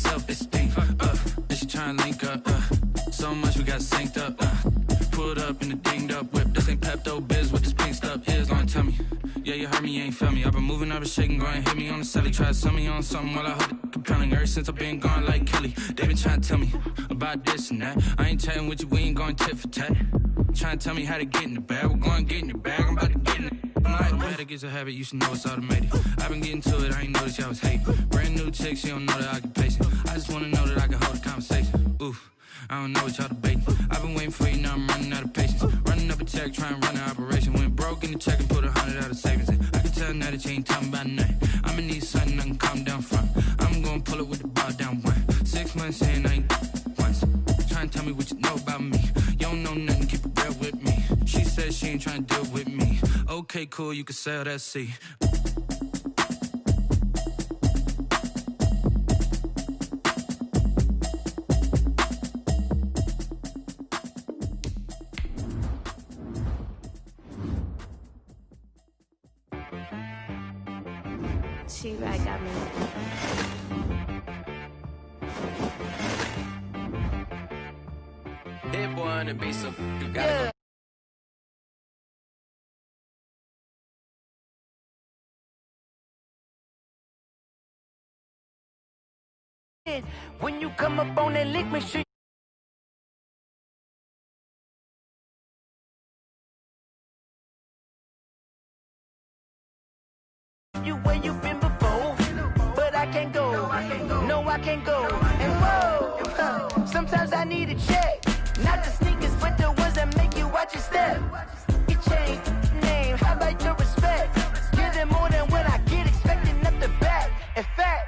myself, they stink. And she tryna link up. So much we got synced up. Pulled up in the dinged up whip. This ain't Pepto Biz, what this pink stuff is. Gonna tell me. Yeah, you heard me, you ain't felt me. I've been moving, I've been shaking, go and hit me on the celly. Try to sell me on something while I hold it compelling. Ever since I've been gone like Kelly, they been trying to tell me about this and that. I ain't chatting with you, we ain't going tit for tat. Trying to tell me how to get in the bag. We're going to get in your bag, I'm about to get in it. I'm like, better get a habit, you should know it's automated. I've been getting to it, I ain't noticed y'all was hating. Brand new chick, she don't know that I can pace it. I just wanna know that I can hold a conversation. Oof, I don't know what y'all debating. I've been waiting for you, now I'm running out of patience. Running up a check, trying to run an operation. Went broke in the check and put 100 out of savings in. I can tell now that you ain't talking about nothing. I'ma need something I can calm down from. I'm gonna pull it with the ball down one. 6 months in, I ain't once. Trying to tell me what you know about me. You don't know nothing, keep it real with me. She said she ain't trying to deal with me. Okay, cool, you can sell that seat. She right got me. Hit one and be so you gotta go. When you come up on that lick, make sure you where you been before, but I can't go. No, I can't go. And whoa, sometimes I need a check. Not the sneakers, but the ones that make you watch your step. Your chain, name, how about your respect? Give them more than what I get, expecting up the back. In fact,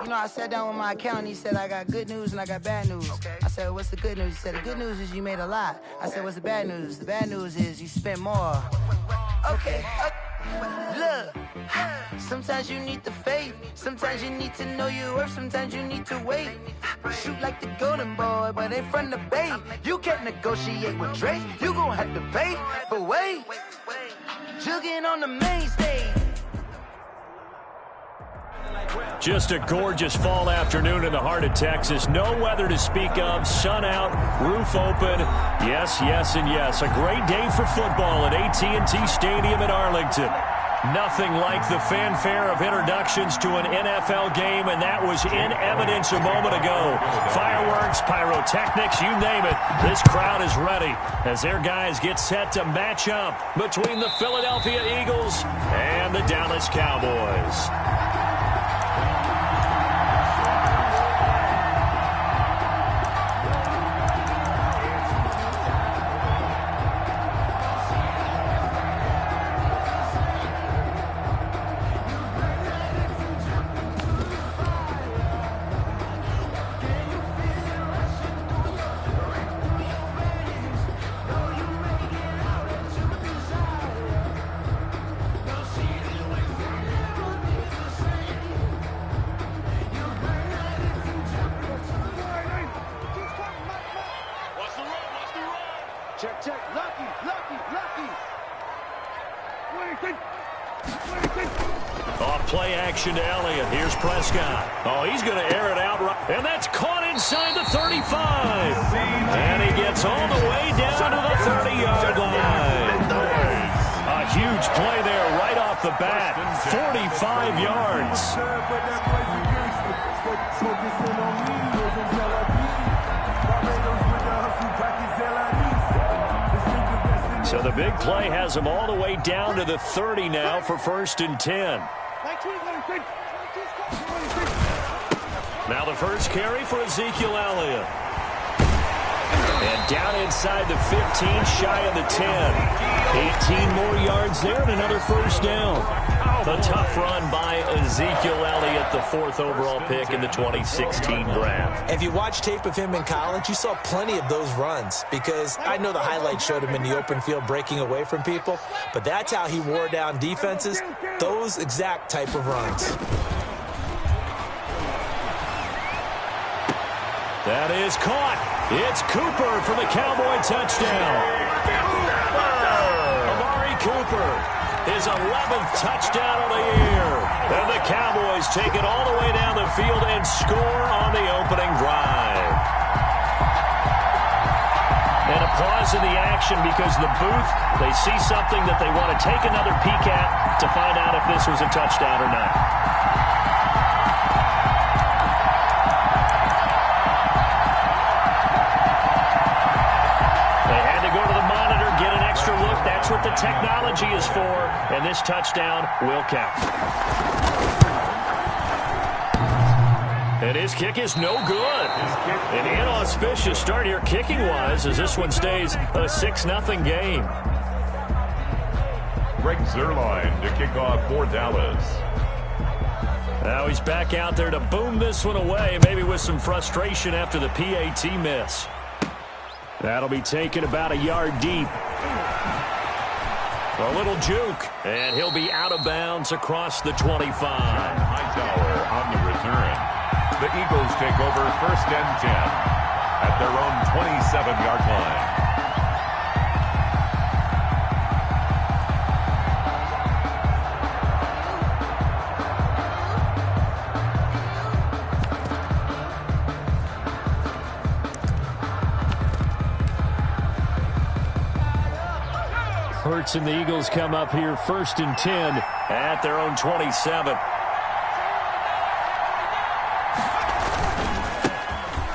you know, I sat down with my accountant. He said, I got good news and I got bad news. Okay. I said, what's the good news? He said, the good news is you made a lot. I said, what's the bad news? The bad news is you spent more. Okay. Look, sometimes you need the faith. Sometimes you need to know your worth. Sometimes you need to wait. Shoot like the golden boy, but ain't from the bay. You can't negotiate with Drake. You gon' have to pay. But wait, jugging on the main stage. Just a gorgeous fall afternoon in the heart of Texas. No weather to speak of. Sun out, roof open. Yes, yes, and yes. A great day for football at AT&T Stadium in Arlington. Nothing like the fanfare of introductions to an NFL game, and that was in evidence a moment ago. Fireworks, pyrotechnics, you name it. This crowd is ready as their guys get set to match up between the Philadelphia Eagles and the Dallas Cowboys. Off-play action to Elliott. Here's Prescott. Oh, he's going to air it out. And that's caught inside the 35. And he gets all the way down to the 30-yard line. A huge play there right off the bat. 45 yards. So the big play has him all the way down to the 30 now for 1st and 10. Now the first carry for Ezekiel Elliott. And down inside the 15, shy of the 10. 18 more yards there and another first down. A tough run by Ezekiel Elliott, the 4th overall pick in the 2016 draft. If you watch tape of him in college, you saw plenty of those runs, because I know the highlights showed him in the open field breaking away from people, but that's how he wore down defenses, those exact type of runs. That is caught. It's Cooper for the Cowboy touchdown. Amari Cooper. His 11th touchdown of the year. And the Cowboys take it all the way down the field and score on in the action because the booth, they see something that they want to take another peek at to find out if this was a touchdown or not. They had to go to the monitor, get an extra look. That's what the technology is for, and this touchdown will count. And his kick is no good. An inauspicious start here kicking-wise as this one stays a 6-0 game. Greg Zuerlein to kick off for Dallas. Now he's back out there to boom this one away, maybe with some frustration after the PAT miss. That'll be taken about a yard deep. A little juke, and he'll be out of bounds across the 25. Hightower on the return. The Eagles take over 1st and 10 at their own 27-yard line. Hurts and the Eagles come up here 1st and 10 at their own 27.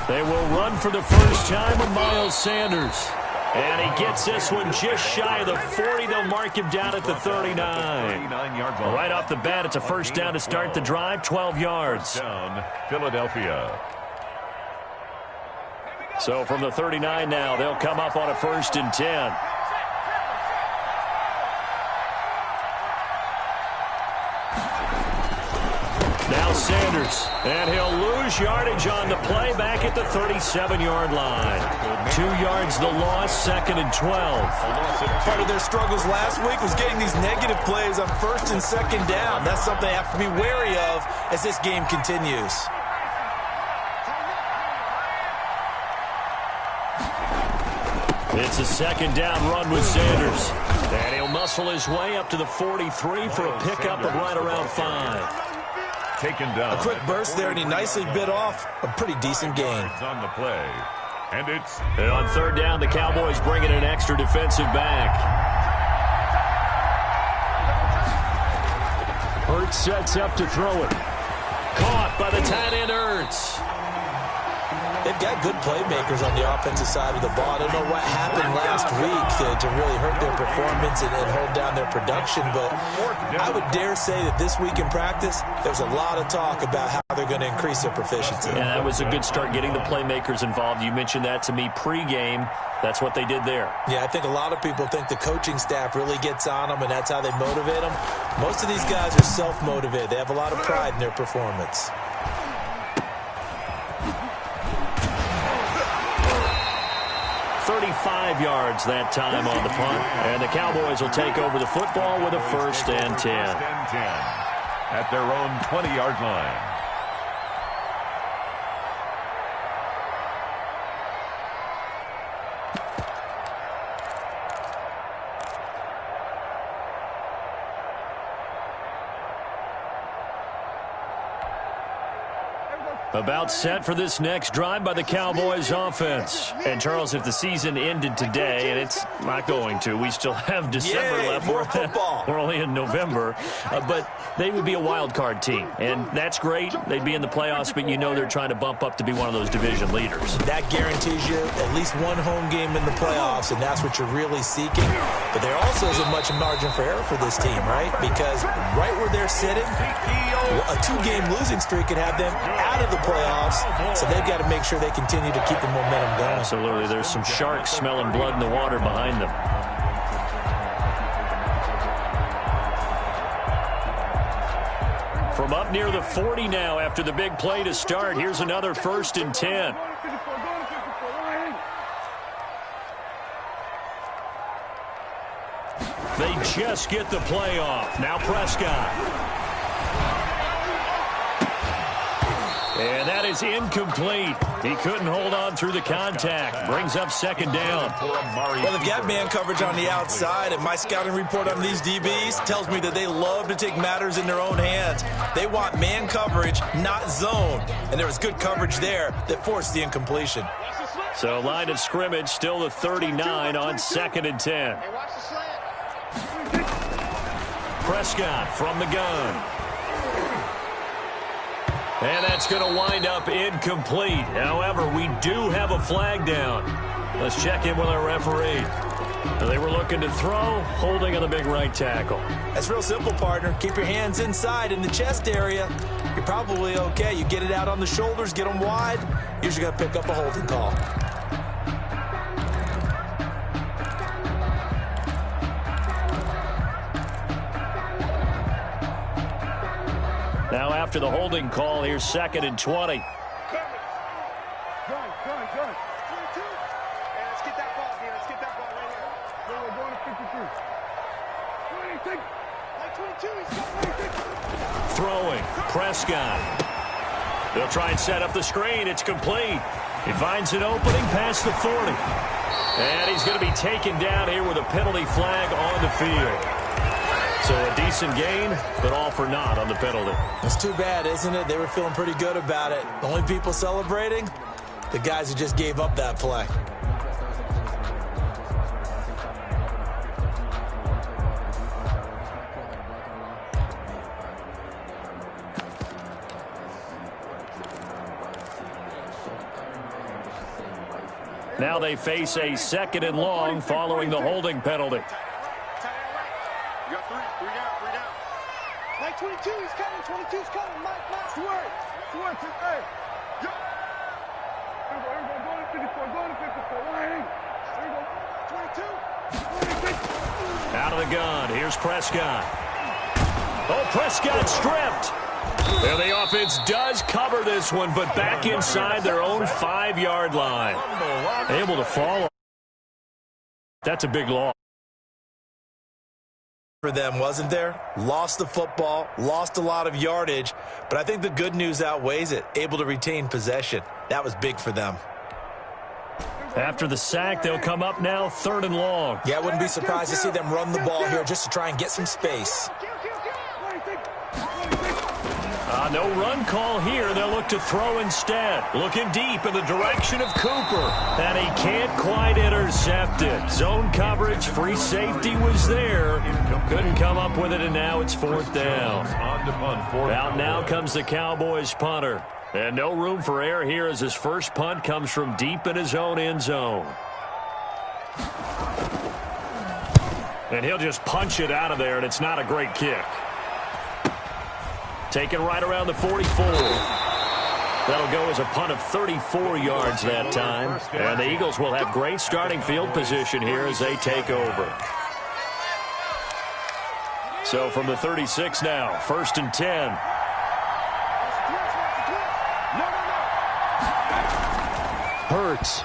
They will run for the first time with Miles Sanders. And he gets this one just shy of the 40. They'll mark him down at the 39. Right off the bat, it's a first down to start the drive, 12 yards. Down, Philadelphia. So from the 39 now, they'll come up on a 1st and 10. Now Sanders, and he'll lose yardage on the play back at the 37-yard line. 2 yards the loss, 2nd and 12. Part of their struggles last week was getting these negative plays on 1st and 2nd down. That's something they have to be wary of as this game continues. It's a 2nd down run with Sanders. And he'll muscle his way up to the 43 for a pickup of right around 5. Taken down. A quick burst there, and he nicely bit off a pretty decent gain. On the play. And it's... And on 3rd down, the Cowboys bring in an extra defensive back. Hurts sets up to throw it. Caught by the tight end Hurts. They've got good playmakers on the offensive side of the ball. I don't know what happened last week to really hurt their performance and hold down their production, but I would dare say that this week in practice, there's a lot of talk about how they're going to increase their proficiency. Yeah, that was a good start, getting the playmakers involved. You mentioned that to me pregame. That's what they did there. Yeah, I think a lot of people think the coaching staff really gets on them, and that's how they motivate them. Most of these guys are self-motivated. They have a lot of pride in their performance. 35 yards that time on the punt. And the Cowboys will take over the football with a 1st and 10. At their own 20-yard line. About set for this next drive by the Cowboys offense. And, Charles, if the season ended today, and it's not going to, we still have December left. More football. We're only in November. But they would be a wild card team. And that's great. They'd be in the playoffs, but you know they're trying to bump up to be one of those division leaders. That guarantees you at least one home game in the playoffs, and that's what you're really seeking. But there also isn't much margin for error for this team, right? Because right where they're sitting, a 2-game losing streak could have them out of the playoffs, so they've got to make sure they continue to keep the momentum going. Absolutely. There's some sharks smelling blood in the water behind them. From up near the 40 now after the big play to start, here's another 1st and 10. They just get the play off. Now Prescott. And that is incomplete. He couldn't hold on through the contact. Brings up 2nd down. Well, they've got man coverage on the outside, and my scouting report on these DBs tells me that they love to take matters in their own hands. They want man coverage, not zone. And there was good coverage there that forced the incompletion. So line of scrimmage still the 39 on 2nd and 10. Prescott from the gun. And that's going to wind up incomplete. However, we do have a flag down. Let's check in with our referee. They were looking to throw, holding on the big right tackle. That's real simple, partner. Keep your hands inside in the chest area. You're probably okay. You get it out on the shoulders, get them wide. Usually going to pick up a holding call. Now after the holding call, here's 2nd and 20. Throwing, Prescott. They'll try and set up the screen. It's complete. He finds an opening past the 40. And he's going to be taken down here with a penalty flag on the field. So a decent gain, but all for naught on the penalty. It's too bad, isn't it? They were feeling pretty good about it. The only people celebrating, the guys who just gave up that play. Now they face a 2nd and long following the holding penalty. You got three down. Mike 22, he's coming, 22's coming. Mike, Stewart, hey. Yep. Here we go, go to 54, There you go, 22. Out of the gun, here's Prescott. Oh, Prescott stripped. There the offense does cover this one, but back inside their own 5-yard line. Able to fall. That's a big loss For them, wasn't there? Lost the football, lost a lot of yardage, but I think the good news outweighs it. Able to retain possession. That was big for them. After the sack, they'll come up now 3rd and long. Yeah, I wouldn't be surprised to see them run the ball here just to try and get some space. No run call here. They'll look to throw instead. Looking deep in the direction of Cooper. And he can't quite intercept it. Zone coverage, free safety was there. Couldn't come up with it, and now it's 4th down. Out now comes the Cowboys punter. And no room for error here as his first punt comes from deep in his own end zone. And he'll just punch it out of there, and it's not a great kick. Taken right around the 44. That'll go as a punt of 34 yards that time. And the Eagles will have great starting field position here as they take over. So from the 36 now, 1st and 10. Hurts.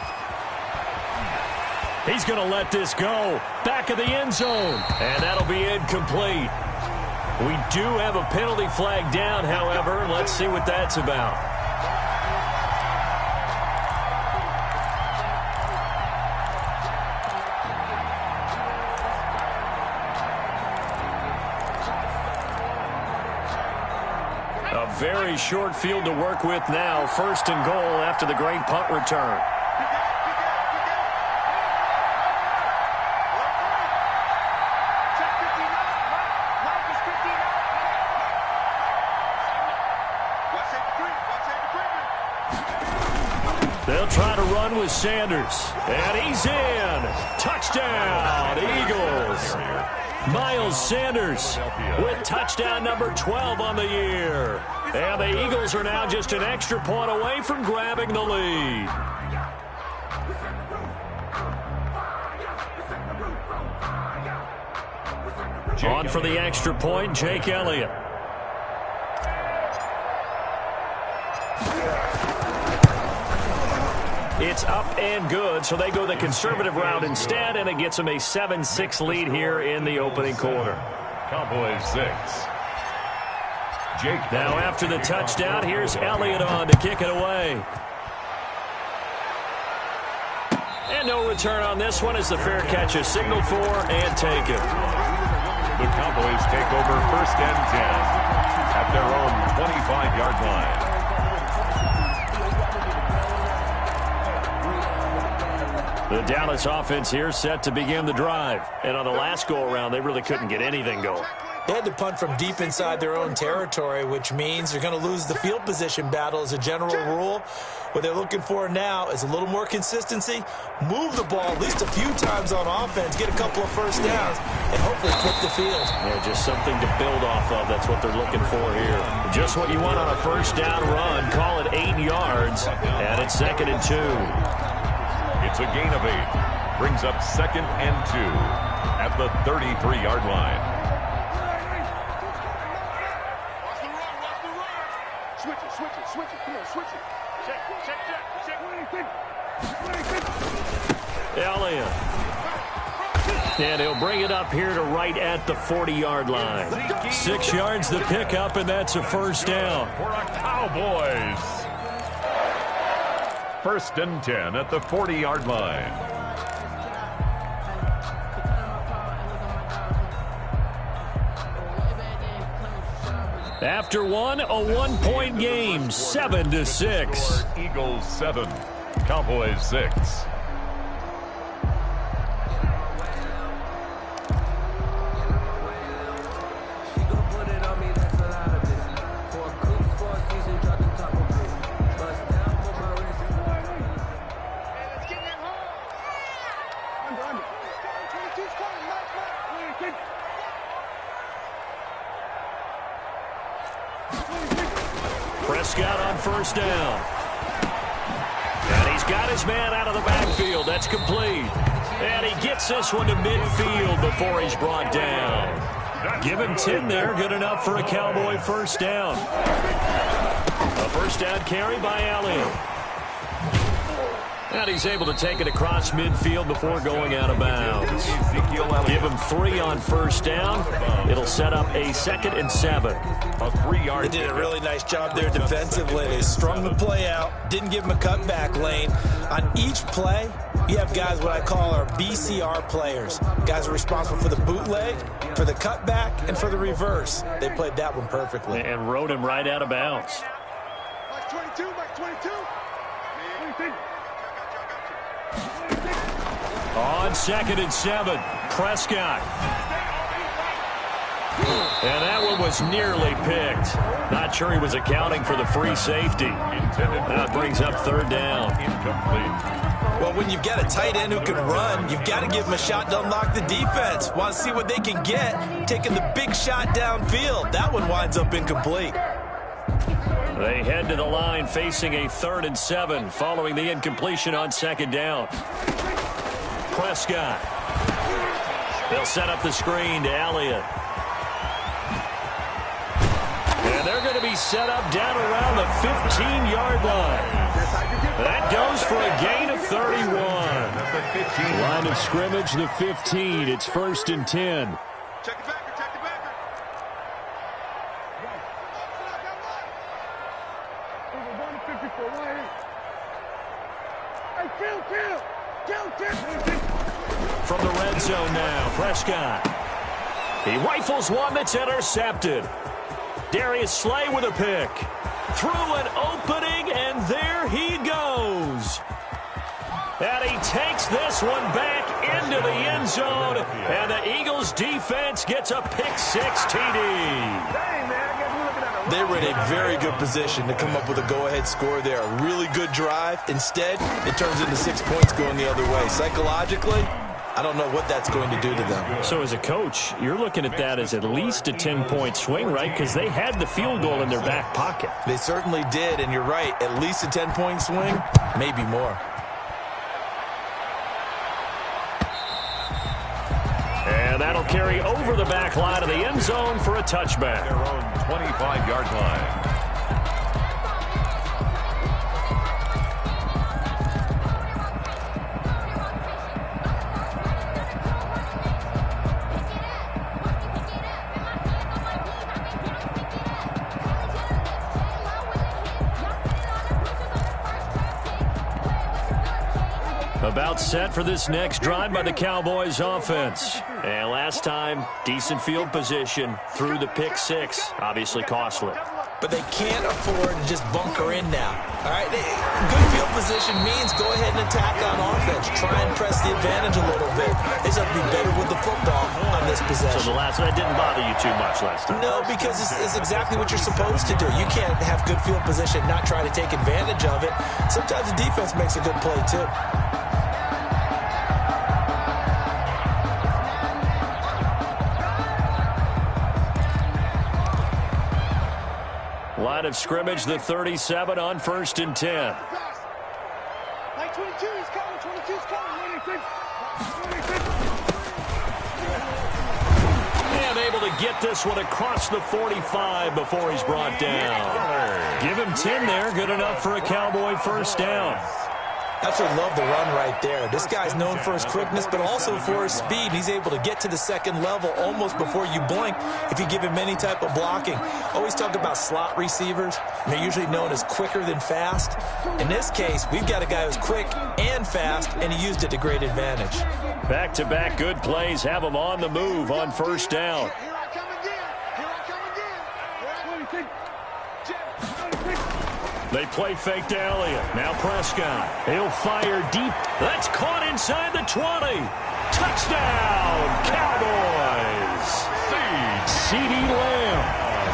He's going to let this go. Back of the end zone. And that'll be incomplete. We do have a penalty flag down, however. Let's see what that's about. A very short field to work with now. 1st and goal after the great punt return. They'll try to run with Sanders. And he's in. Touchdown, Eagles. Miles Sanders with touchdown number 12 on the year. And the Eagles are now just an extra point away from grabbing the lead. On for the extra point, Jake Elliott. It's up and good, so they go the conservative route instead, and it gets them a 7-6 lead here in the opening quarter. Cowboys 6. Jake. Now after the touchdown, here's Elliott on to kick it away. And no return on this one as the fair catch is signaled for and taken. The Cowboys take over 1st and 10 at their own 25-yard line. The Dallas offense here set to begin the drive. And on the last go-around, they really couldn't get anything going. They had to punt from deep inside their own territory, which means they're going to lose the field position battle as a general rule. What they're looking for now is a little more consistency, move the ball at least a few times on offense, get a couple of first downs, and hopefully flip the field. Yeah, just something to build off of. That's what they're looking for here. Just what you want on a first down run. Call it 8 yards, and it's 2nd and 2. It's a gain of 8. Brings up 2nd and 2 at the 33-yard line. Switch it. Come on, switch it. Check. Elliott. And he'll bring it up here to right at the 40-yard line. 6 yards the pickup, and that's a first down. For our Cowboys. 1st and 10 at the 40-yard line. After one, a 1-point game, 7-6. Eagles 7, Cowboys 6. Prescott on first down. And he's got his man out of the backfield. That's complete. And he gets this one to midfield before he's brought down. Give him 10 there. Good enough for a Cowboy first down. A first down carry by Elliott. And he's able to take it across midfield before going out of bounds. Give him 3 on first down. It'll set up a 2nd and 7. A 3-yard. They did a really nice job there defensively. They strung the play out, didn't give him a cutback lane. On each play, you have guys what I call our BCR players. Guys are responsible for the bootleg, for the cutback, and for the reverse. They played that one perfectly. And rode him right out of bounds. Mike 22. On 2nd and 7, Prescott. And that one was nearly picked. Not sure he was accounting for the free safety. That brings up 3rd down. Incomplete. Well, when you've got a tight end who can run, you've got to give him a shot to unlock the defense. Want to see what they can get, taking the big shot downfield. That one winds up incomplete. They head to the line facing a 3rd and 7 following the incompletion on 2nd down. Prescott. They'll set up the screen to Elliott. And they're going to be set up down around the 15-yard line. That goes for a gain of 31. Line of scrimmage, the 15. It's 1st and 10. Check it back. From the red zone now, Prescott. He rifles one that's intercepted. Darius Slay with a pick. Through an opening, and there he goes. And he takes this one back into the end zone, and the Eagles defense gets a pick-6 TD. They were in a very good position to come up with a go-ahead score there. A really good drive. Instead, it turns into 6 points going the other way. Psychologically, I don't know what that's going to do to them. So as a coach, you're looking at that as at least a 10-point swing, right? Because they had the field goal in their back pocket. They certainly did, and you're right. At least a 10-point swing, maybe more. And that'll carry over the back line of the end zone for a touchback. Their own 25-yard line. About set for this next drive by the Cowboys offense. And last time, decent field position through the pick-6. Obviously costly. But they can't afford to just bunker in now. All right, good field position means go ahead and attack on offense. Try and press the advantage a little bit. They just have to be better with the football on this possession. So the last one didn't bother you too much last time? No, because it's exactly what you're supposed to do. You can't have good field position, not try to take advantage of it. Sometimes the defense makes a good play, too. Line of scrimmage, the 37 on 1st and 10. Like 22, he's coming. 22's coming. 26. And able to get this one across the 45 before he's brought down. Give him 10 there. Good enough for a Cowboy first down. Absolutely love the run right there. This guy's known for his quickness, but also for his speed. He's able to get to the second level almost before you blink if you give him any type of blocking. Always talk about slot receivers. They're usually known as quicker than fast. In this case, we've got a guy who's quick and fast, and he used it to great advantage. Back-to-back good plays have him on the move on first down. Here I come again. Here I come again. 26. They play fake to Elliott. Now Prescott. He'll fire deep. That's caught inside the 20. Touchdown, Cowboys. CeeDee Lamb.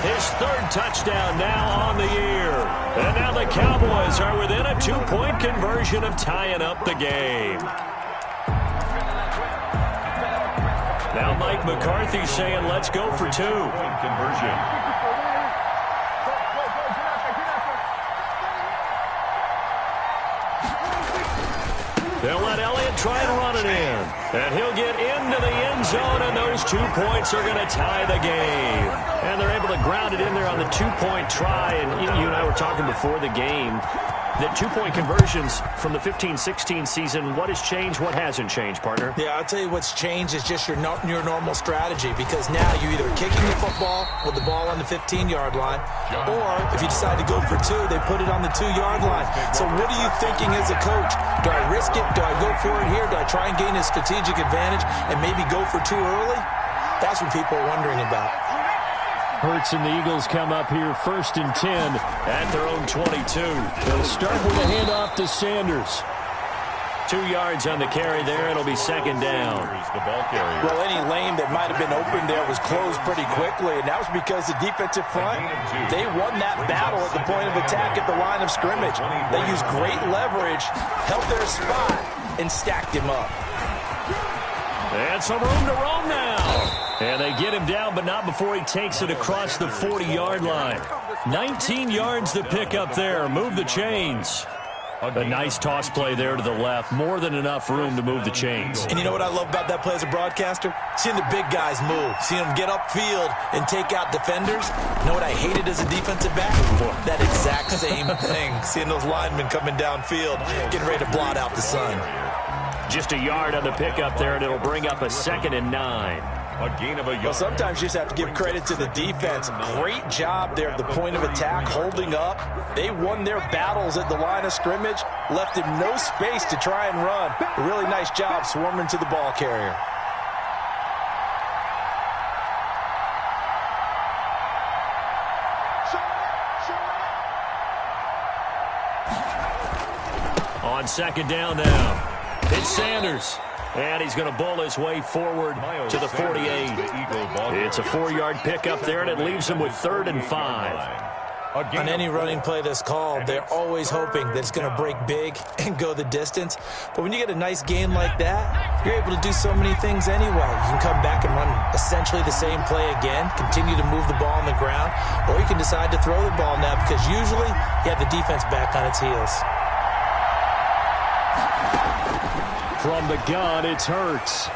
His third touchdown now on the year. And now the Cowboys are within a 2-point conversion of tying up the game. Now Mike McCarthy saying, let's go for 2. Conversion. They'll let Elliott try and run it in. And he'll get into the end zone, and those 2 points are going to tie the game. And they're able to ground it in there on the 2-point try. And you and I were talking before the game that 2-point conversions from the 15-16 season, what has changed, what hasn't changed, partner? Yeah, I'll tell you what's changed is just your normal strategy, because now you're either kicking the football with the ball on the 15-yard line, or if you decide to go for 2, they put it on the 2-yard line. So what are you thinking as a coach? Do I risk it? Do I go for it here? Do I try and gain a strategic advantage and maybe go for 2 early? That's what people are wondering about. Hurts and the Eagles come up here 1st and 10 at their own 22. They'll start with a handoff to Sanders. 2 yards on the carry there. It'll be second down. The ball carrier. Well, any lane that might have been open there was closed pretty quickly, and that was because the defensive front, they won that battle at the point of attack at the line of scrimmage. They used great leverage, held their spot, and stacked him up. And some room to roam now. And they get him down, but not before he takes it across the 40-yard line. 19 yards to pick up there. Move the chains. A nice toss play there to the left. More than enough room to move the chains. And you know what I love about that play as a broadcaster? Seeing the big guys move. Seeing them get upfield and take out defenders. You know what I hated as a defensive back? That exact same thing. Seeing those linemen coming downfield, getting ready to blot out the sun. Just a yard on the pickup there, and it'll bring up a 2nd and 9. A gain of a yard. Well, sometimes you just have to give credit to the defense. Great job there at the point of attack, holding up. They won their battles at the line of scrimmage, left him no space to try and run. A really nice job swarming to the ball carrier. On second down now. It's Sanders. And he's going to bowl his way forward to the 48. It's a 4-yard pickup there, and it leaves him with 3rd and 5. On any running play that's called, they're always hoping that it's going to break big and go the distance. But when you get a nice gain like that, you're able to do so many things anyway. You can come back and run essentially the same play again, continue to move the ball on the ground, or you can decide to throw the ball now because usually you have the defense back on its heels. From the gun, it's Hurts.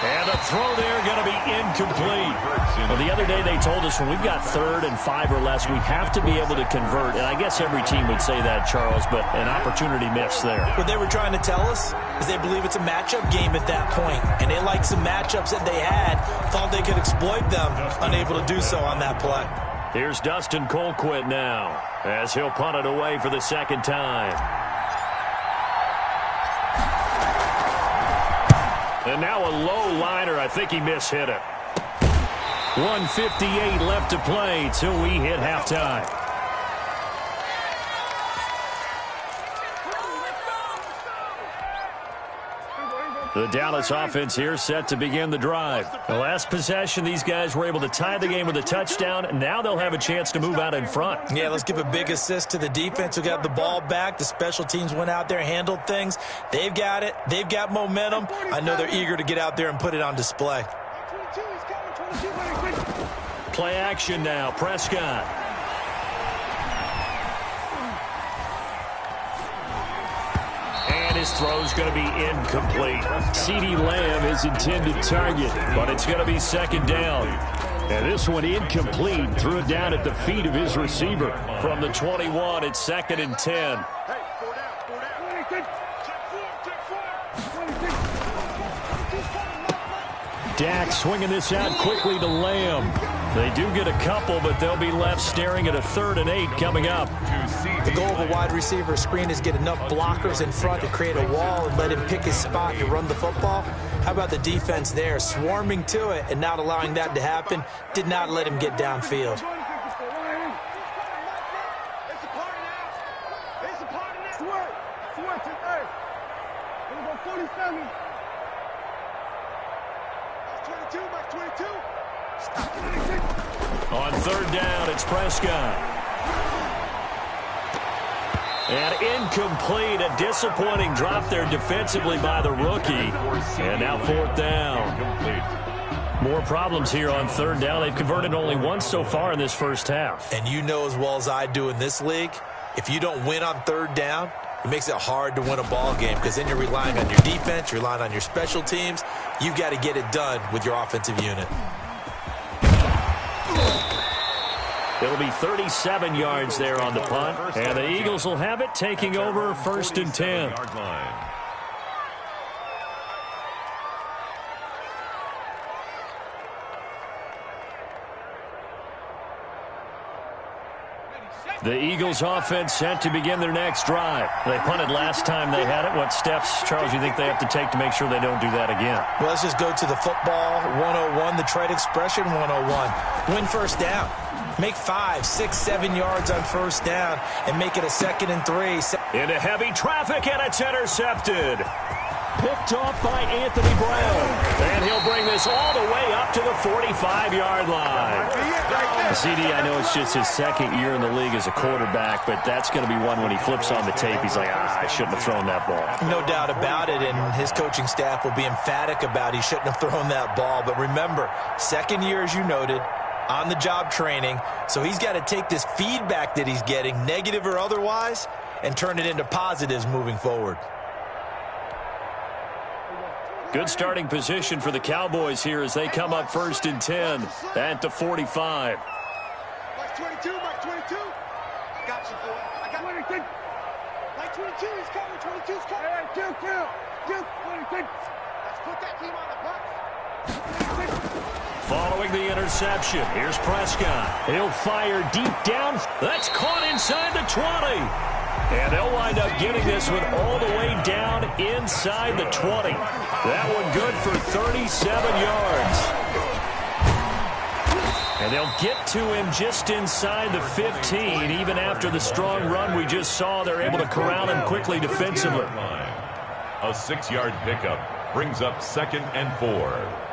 And the throw there going to be incomplete. Well, the other day they told us when we've got 3rd and 5 or less, we have to be able to convert. And I guess every team would say that, Charles, but an opportunity missed there. What they were trying to tell us is they believe it's a matchup game at that point. And they like some matchups that they had, thought they could exploit them, unable to do so on that play. Here's Dustin Colquitt now as he'll punt it away for the 2nd time. And now a low liner. I think he mishit it. 1:58 left to play till we hit halftime. The Dallas offense here set to begin the drive. The last possession, these guys were able to tie the game with a touchdown. Now they'll have a chance to move out in front. Yeah, let's give a big assist to the defense who got the ball back. The special teams went out there, handled things. They've got it. They've got momentum. I know they're eager to get out there and put it on display. Play action now. Prescott. And his throw's going to be incomplete. CeeDee Lamb is intended target, but it's going to be second down. And this one incomplete. Threw it down at the feet of his receiver. From the 21, it's 2nd and 10. Dak swinging this out quickly to Lamb. They do get a couple, but they'll be left staring at a 3rd and 8 coming up. The goal of a wide receiver screen is get enough blockers in front to create a wall and let him pick his spot to run the football. How about the defense there, swarming to it and not allowing that to happen? Did not let him get downfield. On 3rd down, it's Prescott. And incomplete, a disappointing drop there defensively by the rookie. And now 4th down. More problems here on 3rd down. They've converted only once so far in this first half. And you know as well as I do in this league, if you don't win on 3rd down, it makes it hard to win a ball game because then you're relying on your defense, you're relying on your special teams. You've got to get it done with your offensive unit. It'll be 37 yards there on the punt. And the Eagles will have it, taking over 1st and 10. The Eagles offense set to begin their next drive. They punted last time they had it. What steps, Charles, you think they have to take to make sure they don't do that again? Well, let's just go to the football 101, the trade expression 101. Win 1st down. Make 5, 6, 7 yards on 1st down and make it a 2nd and 3. Into heavy traffic, and it's intercepted. Picked off by Anthony Brown. And he'll bring this all the way up to the 45-yard line. CD, I know it's just his 2nd year in the league as a quarterback, but that's going to be one when he flips on the tape. He's like, I shouldn't have thrown that ball. No doubt about it, and his coaching staff will be emphatic about he shouldn't have thrown that ball. But remember, 2nd year, as you noted, on-the-job training, so he's got to take this feedback that he's getting, negative or otherwise, and turn it into positives moving forward. Good starting position for the Cowboys here as they come up 1st and 10 at the 45. Mike 22, Mike 22. I got you, boy. I got you. Mike 22, he's coming. 22's coming. Hey, kill. 26. Let's put that team on the bus. Following the interception, here's Prescott. He'll fire deep down. That's caught inside the 20. And they'll wind up getting this one all the way down inside the 20. That one good for 37 yards. And they'll get to him just inside the 15. Even after the strong run we just saw, they're able to corral him quickly defensively. A 6-yard pickup brings up 2nd and 4.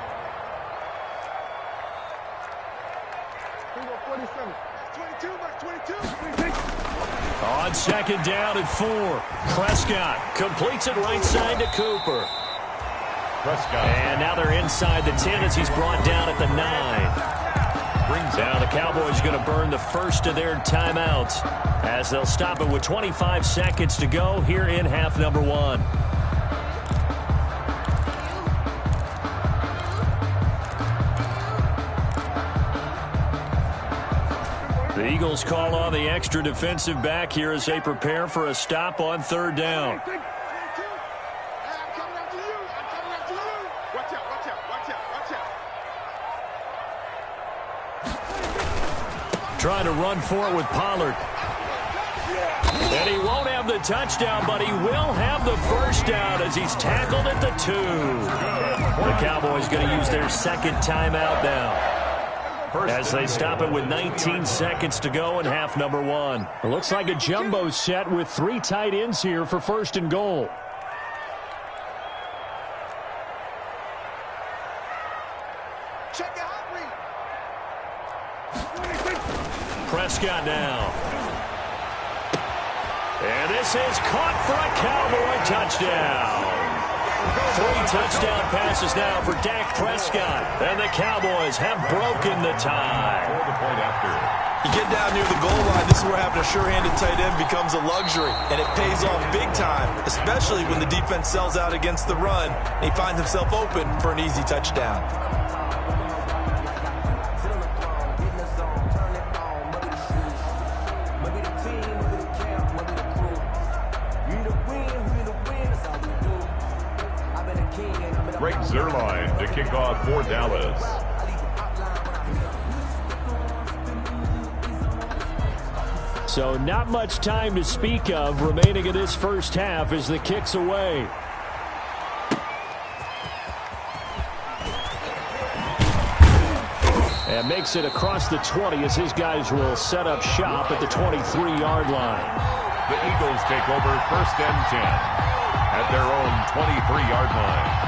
22, Mike 22. On 2nd down and 4. Prescott completes it right side to Cooper. Prescott. And now they're inside the 10 as he's brought down at the 9. Now the Cowboys are going to burn the first of their timeouts as they'll stop it with 25 seconds to go here in half number 1. The Eagles call on the extra defensive back here as they prepare for a stop on 3rd down. Trying to run for it with Pollard. And he won't have the touchdown, but he will have the first down as he's tackled at the 2. The Cowboys going to use their 2nd timeout now as they stop it with 19 seconds to go in half number 1. It looks like a jumbo set with 3 tight ends here for 1st and goal. Prescott now. And this is caught for a Cowboy touchdown. 3 touchdown passes now for Dak Prescott. And the Cowboys have broken the tie. You get down near the goal line, this is where having a sure-handed tight end becomes a luxury. And it pays off big time, especially when the defense sells out against the run. And he finds himself open for an easy touchdown. Greg Zuerlein to kick off for Dallas. So not much time to speak of remaining in this first half as the kick's away. And makes it across the 20 as his guys will set up shop at the 23-yard line. The Eagles take over 1st and 10 at their own 23-yard line.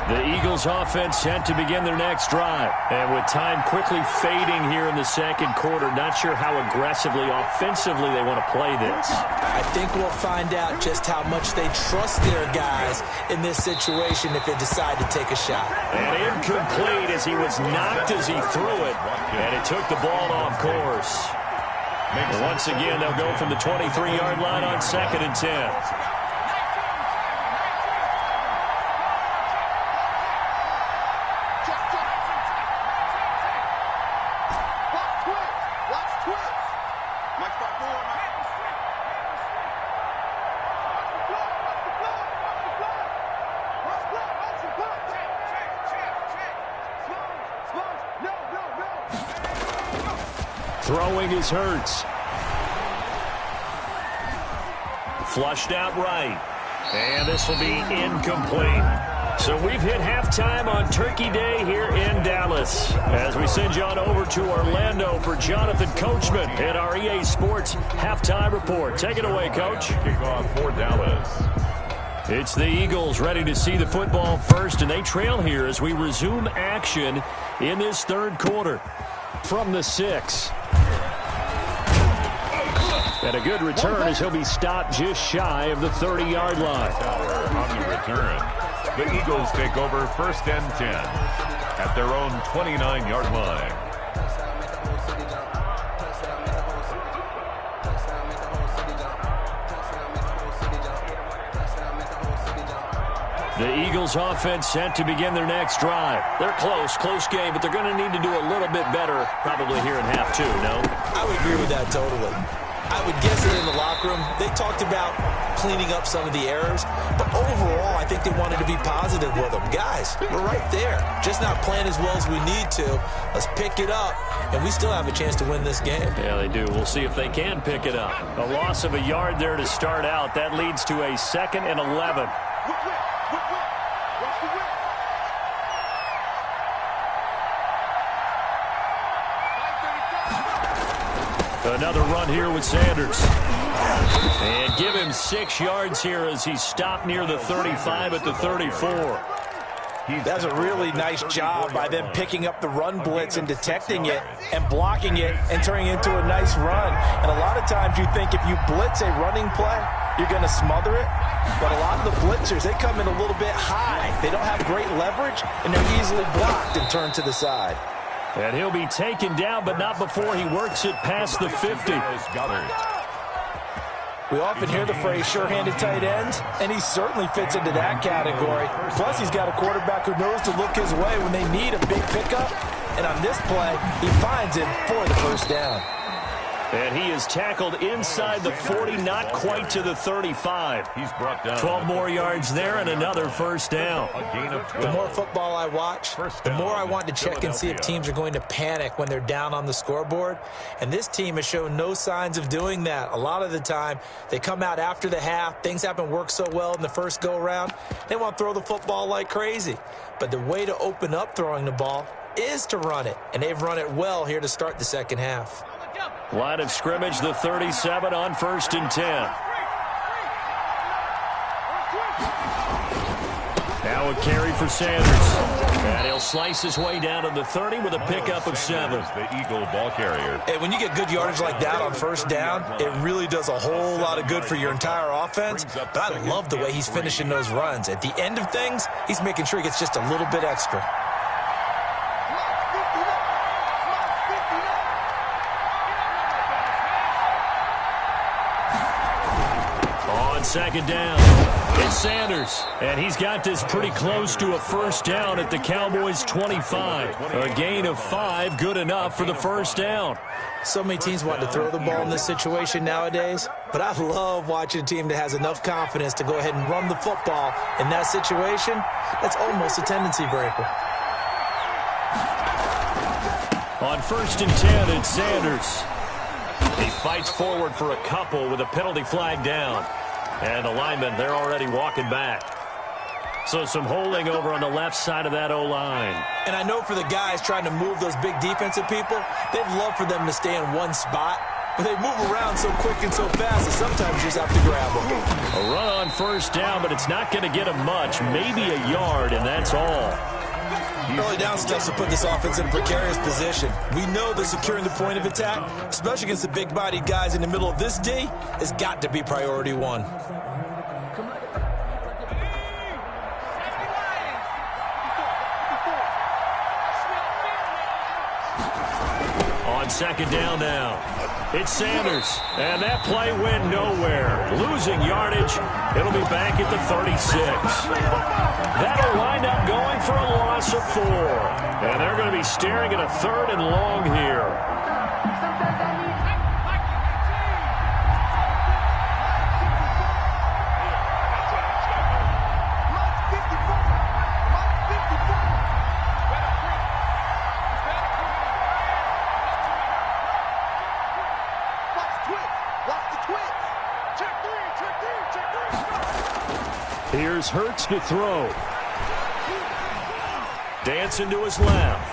The Eagles offense set to begin their next drive. And with time quickly fading here in the second quarter, not sure how aggressively, offensively they want to play this. I think we'll find out just how much they trust their guys in this situation if they decide to take a shot. And incomplete as he was knocked as he threw it. And it took the ball off course. And once again, they'll go from the 23-yard line on 2nd and 10. Throwing is Hurts. Flushed out right. And this will be incomplete. So we've hit halftime on Turkey Day here in Dallas. As we send you on over to Orlando for Jonathan Coachman in our EA Sports Halftime Report. Take it away, Coach. Kickoff for Dallas. It's the Eagles ready to see the football first, and they trail here as we resume action in this third quarter. From the 6. And a good return as he'll be stopped just shy of the 30-yard line. On the return, the Eagles take over 1st and 10 at their own 29-yard line. The Eagles offense set to begin their next drive. They're close game, but they're going to need to do a little bit better probably here in half 2, no? I would agree with that totally. I would guess that in the locker room, they talked about cleaning up some of the errors, but overall, I think they wanted to be positive with them. Guys, we're right there, just not playing as well as we need to. Let's pick it up, and we still have a chance to win this game. Yeah, they do. We'll see if they can pick it up. A loss of a yard there to start out. That leads to a 2nd and 11. Another run here with Sanders. And give him 6 yards here as he's stopped near the 35 at the 34. That's a really nice job by them picking up the run blitz and detecting it and blocking it and turning it into a nice run. And a lot of times you think if you blitz a running play, you're going to smother it. But a lot of the blitzers, they come in a little bit high. They don't have great leverage, and they're easily blocked and turned to the side. And he'll be taken down, but not before he works it past the 50. We often hear the phrase sure-handed tight ends, and he certainly fits into that category. Plus, he's got a quarterback who knows to look his way when they need a big pickup. And on this play, he finds it for the first down. And he is tackled inside the 40, not quite to the 35. He's brought down 12 more yards there and another first down. A gain of 12. The more football I watch, the more I want to check and see if teams are going to panic when they're down on the scoreboard. And this team has shown no signs of doing that. A lot of the time, they come out after the half. Things haven't worked so well in the first go-around. They want to throw the football like crazy. But the way to open up throwing the ball is to run it. And they've run it well here to start the second half. Line of scrimmage, the 37 on 1st and 10. Now a carry for Sanders. And he'll slice his way down to the 30 with a pickup of 7. The Eagle ball carrier. And when you get good yardage like that on first down, it really does a whole lot of good for your entire offense. But I love the way he's finishing those runs. At the end of things, he's making sure he gets just a little bit extra. On second down, it's Sanders, and he's got this pretty close to a first down at the Cowboys' 25. A gain of 5, good enough for the first down. So many teams want to throw the ball in this situation nowadays, but I love watching a team that has enough confidence to go ahead and run the football in that situation. That's almost a tendency breaker. On first and 10, it's Sanders. He fights forward for a couple with a penalty flag down. And the linemen, they're already walking back. So some holding over on the left side of that O-line. And I know for the guys trying to move those big defensive people, they'd love for them to stay in one spot. But they move around so quick and so fast that sometimes you just have to grab them. A run on first down, but it's not going to get him much. Maybe a yard, and that's all. Early down stuff to put this offense in a precarious position. We know that securing the point of attack, especially against the big-bodied guys in the middle of this D, has got to be priority one. On second down now, it's Sanders, and that play went nowhere. Losing yardage, it'll be back at the 36. That'll wind up going for a loss of 4. And they're going to be staring at a 3rd and long here. Here's Hurts to throw. Dancing to his left.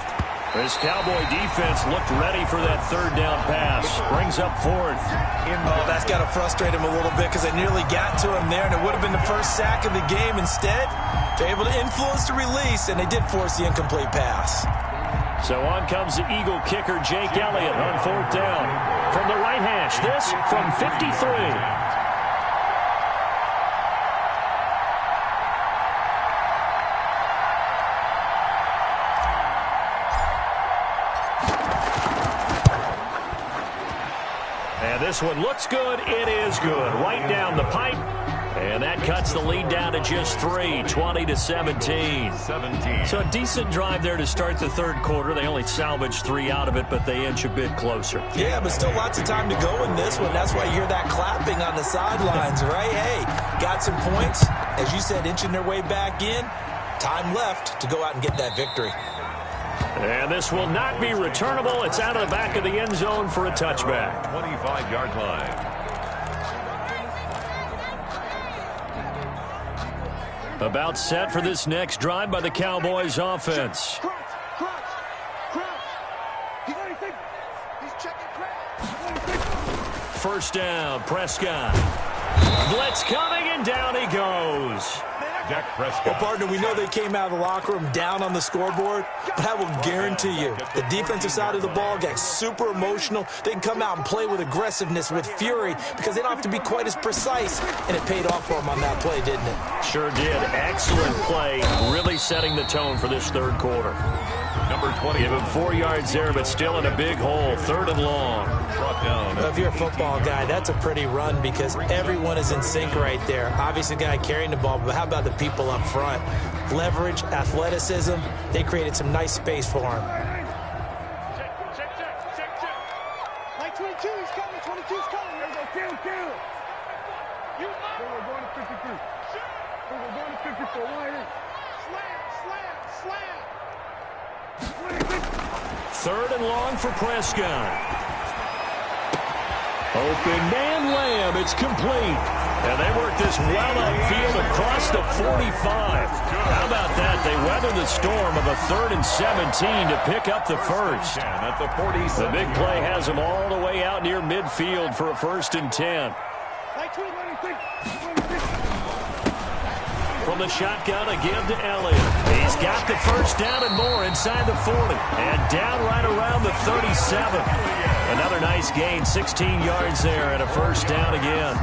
This Cowboy defense looked ready for that 3rd down pass. Brings up 4th. Oh, that's got to frustrate him a little bit because they nearly got to him there, and it would have been the first sack of the game. Instead, they're able to influence the release, and they did force the incomplete pass. So on comes the Eagle kicker, Jake Elliott, on 4th down. From the right hash, this from 53. This one looks good. It is good. Right down the pipe. And that cuts the lead down to just 3, 20-17. So a decent drive there to start the 3rd quarter. They only salvaged 3 out of it, but they inch a bit closer. Yeah, but still lots of time to go in this one. That's why you hear that clapping on the sidelines, right? Hey, got some points. As you said, inching their way back in. Time left to go out and get that victory. And this will not be returnable. It's out of the back of the end zone for a touchback. 25-yard line. About set for this next drive by the Cowboys offense. First down, Prescott. Blitz coming, and down he goes. Well, partner, we know they came out of the locker room down on the scoreboard, but I will guarantee you the defensive side of the ball got super emotional. They can come out and play with aggressiveness, with fury, because they don't have to be quite as precise, and it paid off for them on that play, didn't it? Sure did. Excellent play, really setting the tone for this 3rd quarter. Number 20. Give him 4 yards there, but still in a big hole. 3rd and long. Well, if you're a football guy, that's a pretty run because everyone is in sync right there. Obviously, the guy carrying the ball, but how about the people up front? Leverage, athleticism, they created some nice space for him. Check. Like 22, he's coming. 22's coming. There we go. Kill. We're going to 53. We're going to 54. Wide in. Slam. 3rd and long for Prescott. Open man Lamb. It's complete. And they work this well upfield across the 45. How about that? They weather the storm of a 3rd and 17 to pick up the first. At the 40. The big play has them all the way out near midfield for a 1st and 10. from the shotgun, a give to Elliott. He's got the first down and more inside the 40. And down right around the 37. Another nice gain, 16 yards there and a first down again.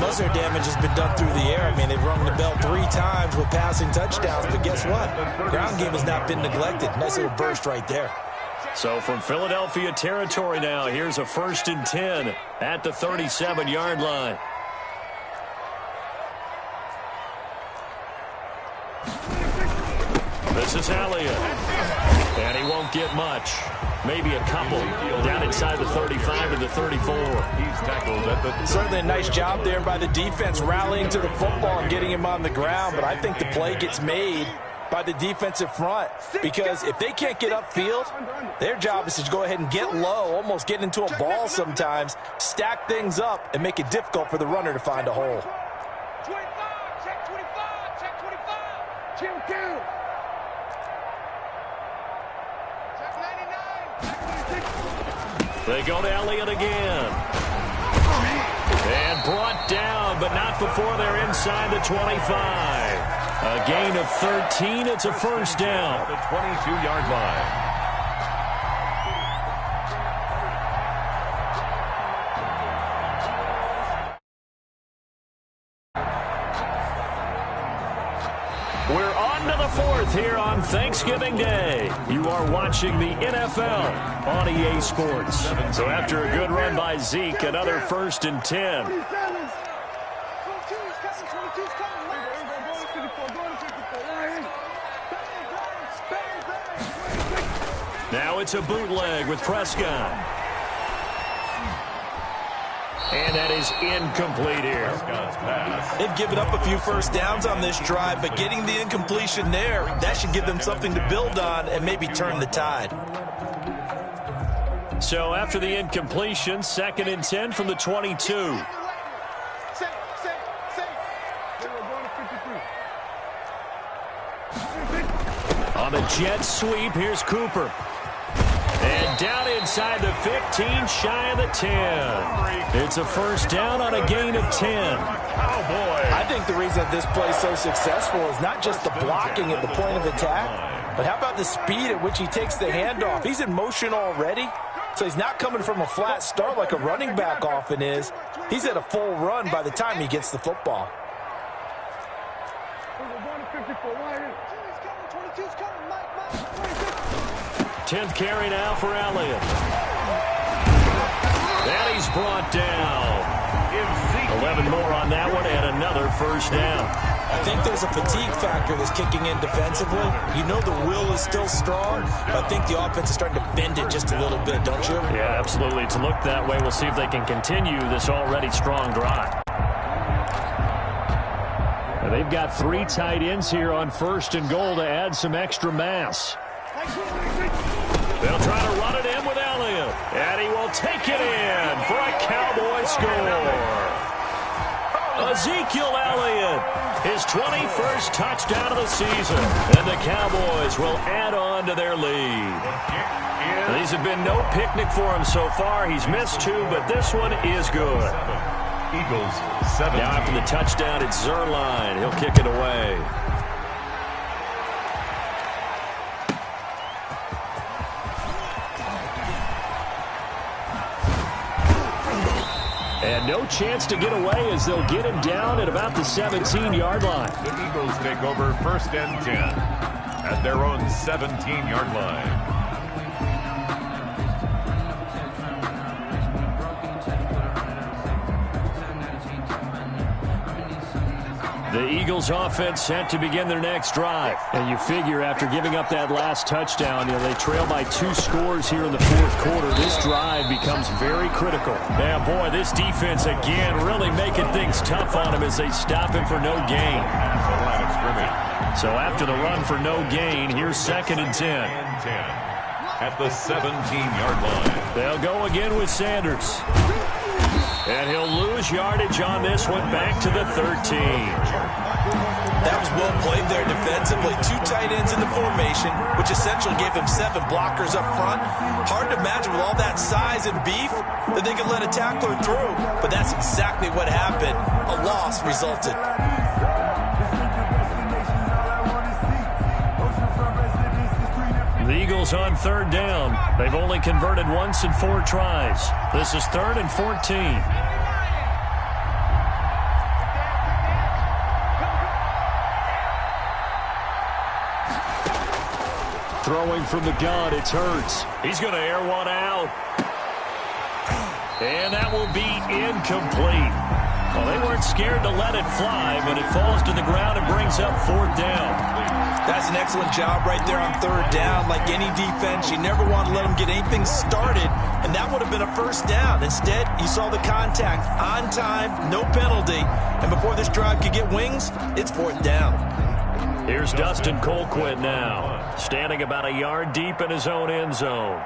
Most of their damage has been done through the air. I mean, they've rung the bell 3 times with passing touchdowns, but guess what? Ground game has not been neglected. Nice little burst right there. So from Philadelphia territory now, here's a 1st and 10 at the 37-yard line. This is Elliott. And he won't get much. Maybe a couple. Down inside the 35 to the 34. He's tackled at the... Certainly a nice job there by the defense rallying to the football and getting him on the ground, but I think the play gets made by the defensive front, because if they can't get upfield, their job is to go ahead and get low, almost get into a ball sometimes, stack things up, and make it difficult for the runner to find a hole. 25, check 25, check 25. Chill, kill. Check 99. They go to Elliott again. And brought down, but not before they're inside the 25. A gain of 13. It's a first down. The 22-yard line. We're on to the 4th here on Thanksgiving Day. You are watching the NFL on EA Sports. So after a good run by Zeke, another 1st and 10. Now it's a bootleg with Prescott. And that is incomplete here. They've given up a few first downs on this drive, but getting the incompletion there, that should give them something to build on and maybe turn the tide. So after the incompletion, 2nd and 10 from the 22. On the jet sweep, here's Cooper. And down inside the 15, shy of the 10. It's a first down on a gain of 10. I think the reason that this play is so successful is not just the blocking at the point of attack, but how about the speed at which he takes the handoff? He's in motion already, so he's not coming from a flat start like a running back often is. He's at a full run by the time he gets the football. 10th carry now for Elliott. And he's brought down. 11 more on that one and another first down. I think there's a fatigue factor that's kicking in defensively. You know the will is still strong, but I think the offense is starting to bend it just a little bit, don't you? Yeah, absolutely. To look that way, we'll see if they can continue this already strong drive. Now, they've got 3 tight ends here on 1st and goal to add some extra mass. They'll try to run it in with Elliott, and he will take it in for a Cowboy score. Ezekiel Elliott, his 21st touchdown of the season, and the Cowboys will add on to their lead. These have been no picnic for him so far. He's missed 2, but this one is good. Eagles 7. Now after the touchdown, it's Zerline. He'll kick it away. And no chance to get away as they'll get him down at about the 17-yard line. The Eagles take over 1st and 10 at their own 17-yard line. The Eagles offense set to begin their next drive. And you figure after giving up that last touchdown, they trail by 2 scores here in the 4th quarter. This drive becomes very critical. Yeah, boy, this defense again really making things tough on him as they stop him for no gain. So after the run for no gain, here's 2nd and 10. At the 17-yard line. They'll go again with Sanders. And he'll lose yardage on this one back to the 13. That was well played there defensively. 2 tight ends in the formation, which essentially gave them 7 blockers up front. Hard to imagine with all that size and beef that they could let a tackler through. But that's exactly what happened. A loss resulted. The Eagles on third down. They've only converted once in 4 tries. This is 3rd and 14. Throwing from the gun, it's Hurts. He's going to air one out. And that will be incomplete. Well, they weren't scared to let it fly, but it falls to the ground and brings up 4th down. That's an excellent job right there on 3rd down. Like any defense, you never want to let them get anything started, and that would have been a 1st down. Instead, you saw the contact on time, no penalty, and before this drive could get wings, it's 4th down. Here's Dustin Colquitt now, standing about a yard deep in his own end zone.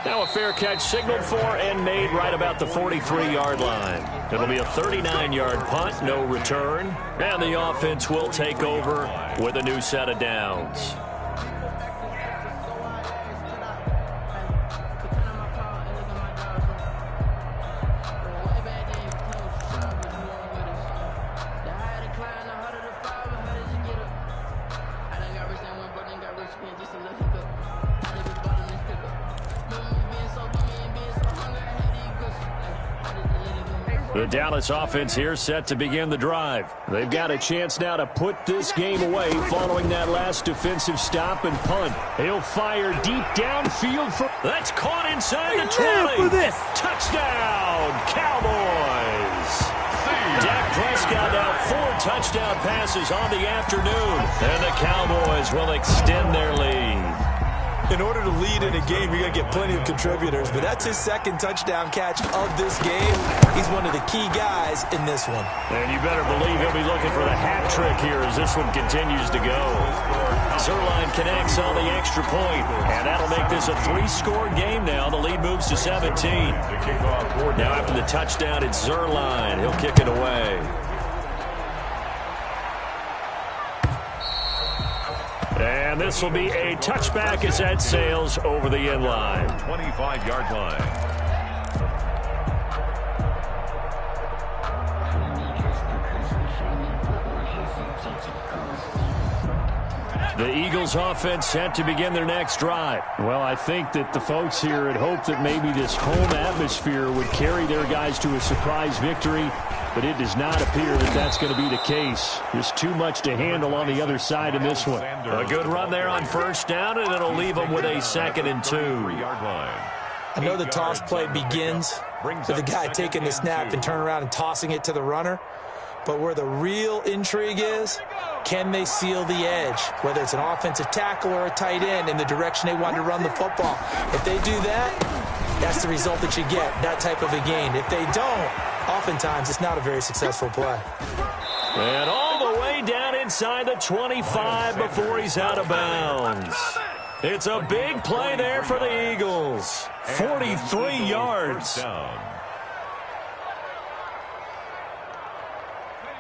Now a fair catch signaled for and made right about the 43-yard line. It'll be a 39-yard punt, no return, and the offense will take over with a new set of downs. The Dallas offense here set to begin the drive. They've got a chance now to put this game away following that last defensive stop and punt. He'll fire deep downfield for... That's caught inside the 20. For this. Touchdown, Cowboys. Dak Prescott now 4 touchdown passes on the afternoon. And the Cowboys will extend their lead. In order to lead in a game, you're going to get plenty of contributors, but that's his 2nd touchdown catch of this game. He's one of the key guys in this one. And you better believe he'll be looking for the hat trick here as this one continues to go. Zerline connects on the extra point, and that'll make this a 3-score game now. The lead moves to 17. Now after the touchdown, it's Zerline. He'll kick it away. And this will be a touchback as that sails over the end line. 25-yard line. The Eagles offense set to begin their next drive. Well, I think that the folks here had hoped that maybe this home atmosphere would carry their guys to a surprise victory, but it does not appear that that's going to be the case. There's too much to handle on the other side in this one. A good run there on 1st down, and it'll leave them with a 2nd and 2. I know the toss play begins with the guy taking the snap and turning around and tossing it to the runner, but where the real intrigue is, can they seal the edge, whether it's an offensive tackle or a tight end, in the direction they want to run the football? If they do that, that's the result that you get, that type of a gain. If they don't, oftentimes it's not a very successful play. And all the way down inside the 25 before he's out of bounds. It's a big play there for the Eagles. 43 yards.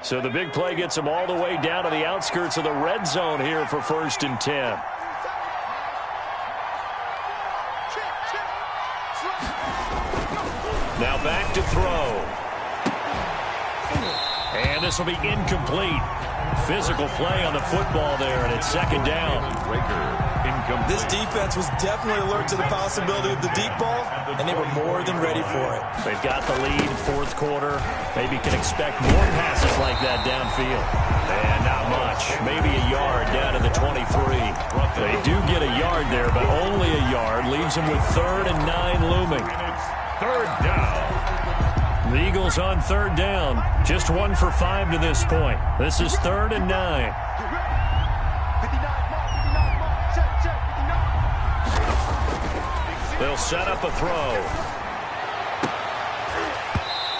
So the big play gets them all the way down to the outskirts of the red zone here for 1st and 10. Now back to throw. And this will be incomplete. Physical play on the football there, and it's 2nd down. This defense was definitely alert to the possibility of the deep ball, and they were more than ready for it. They've got the lead, 4th quarter. Maybe can expect more passes like that downfield. And not much. Maybe a yard down to the 23. They do get a yard there, but only a yard. Leaves them with 3rd and 9 looming. 3rd down. The Eagles on 3rd down. Just 1 for 5 to this point. This is 3rd and 9. They'll set up a throw.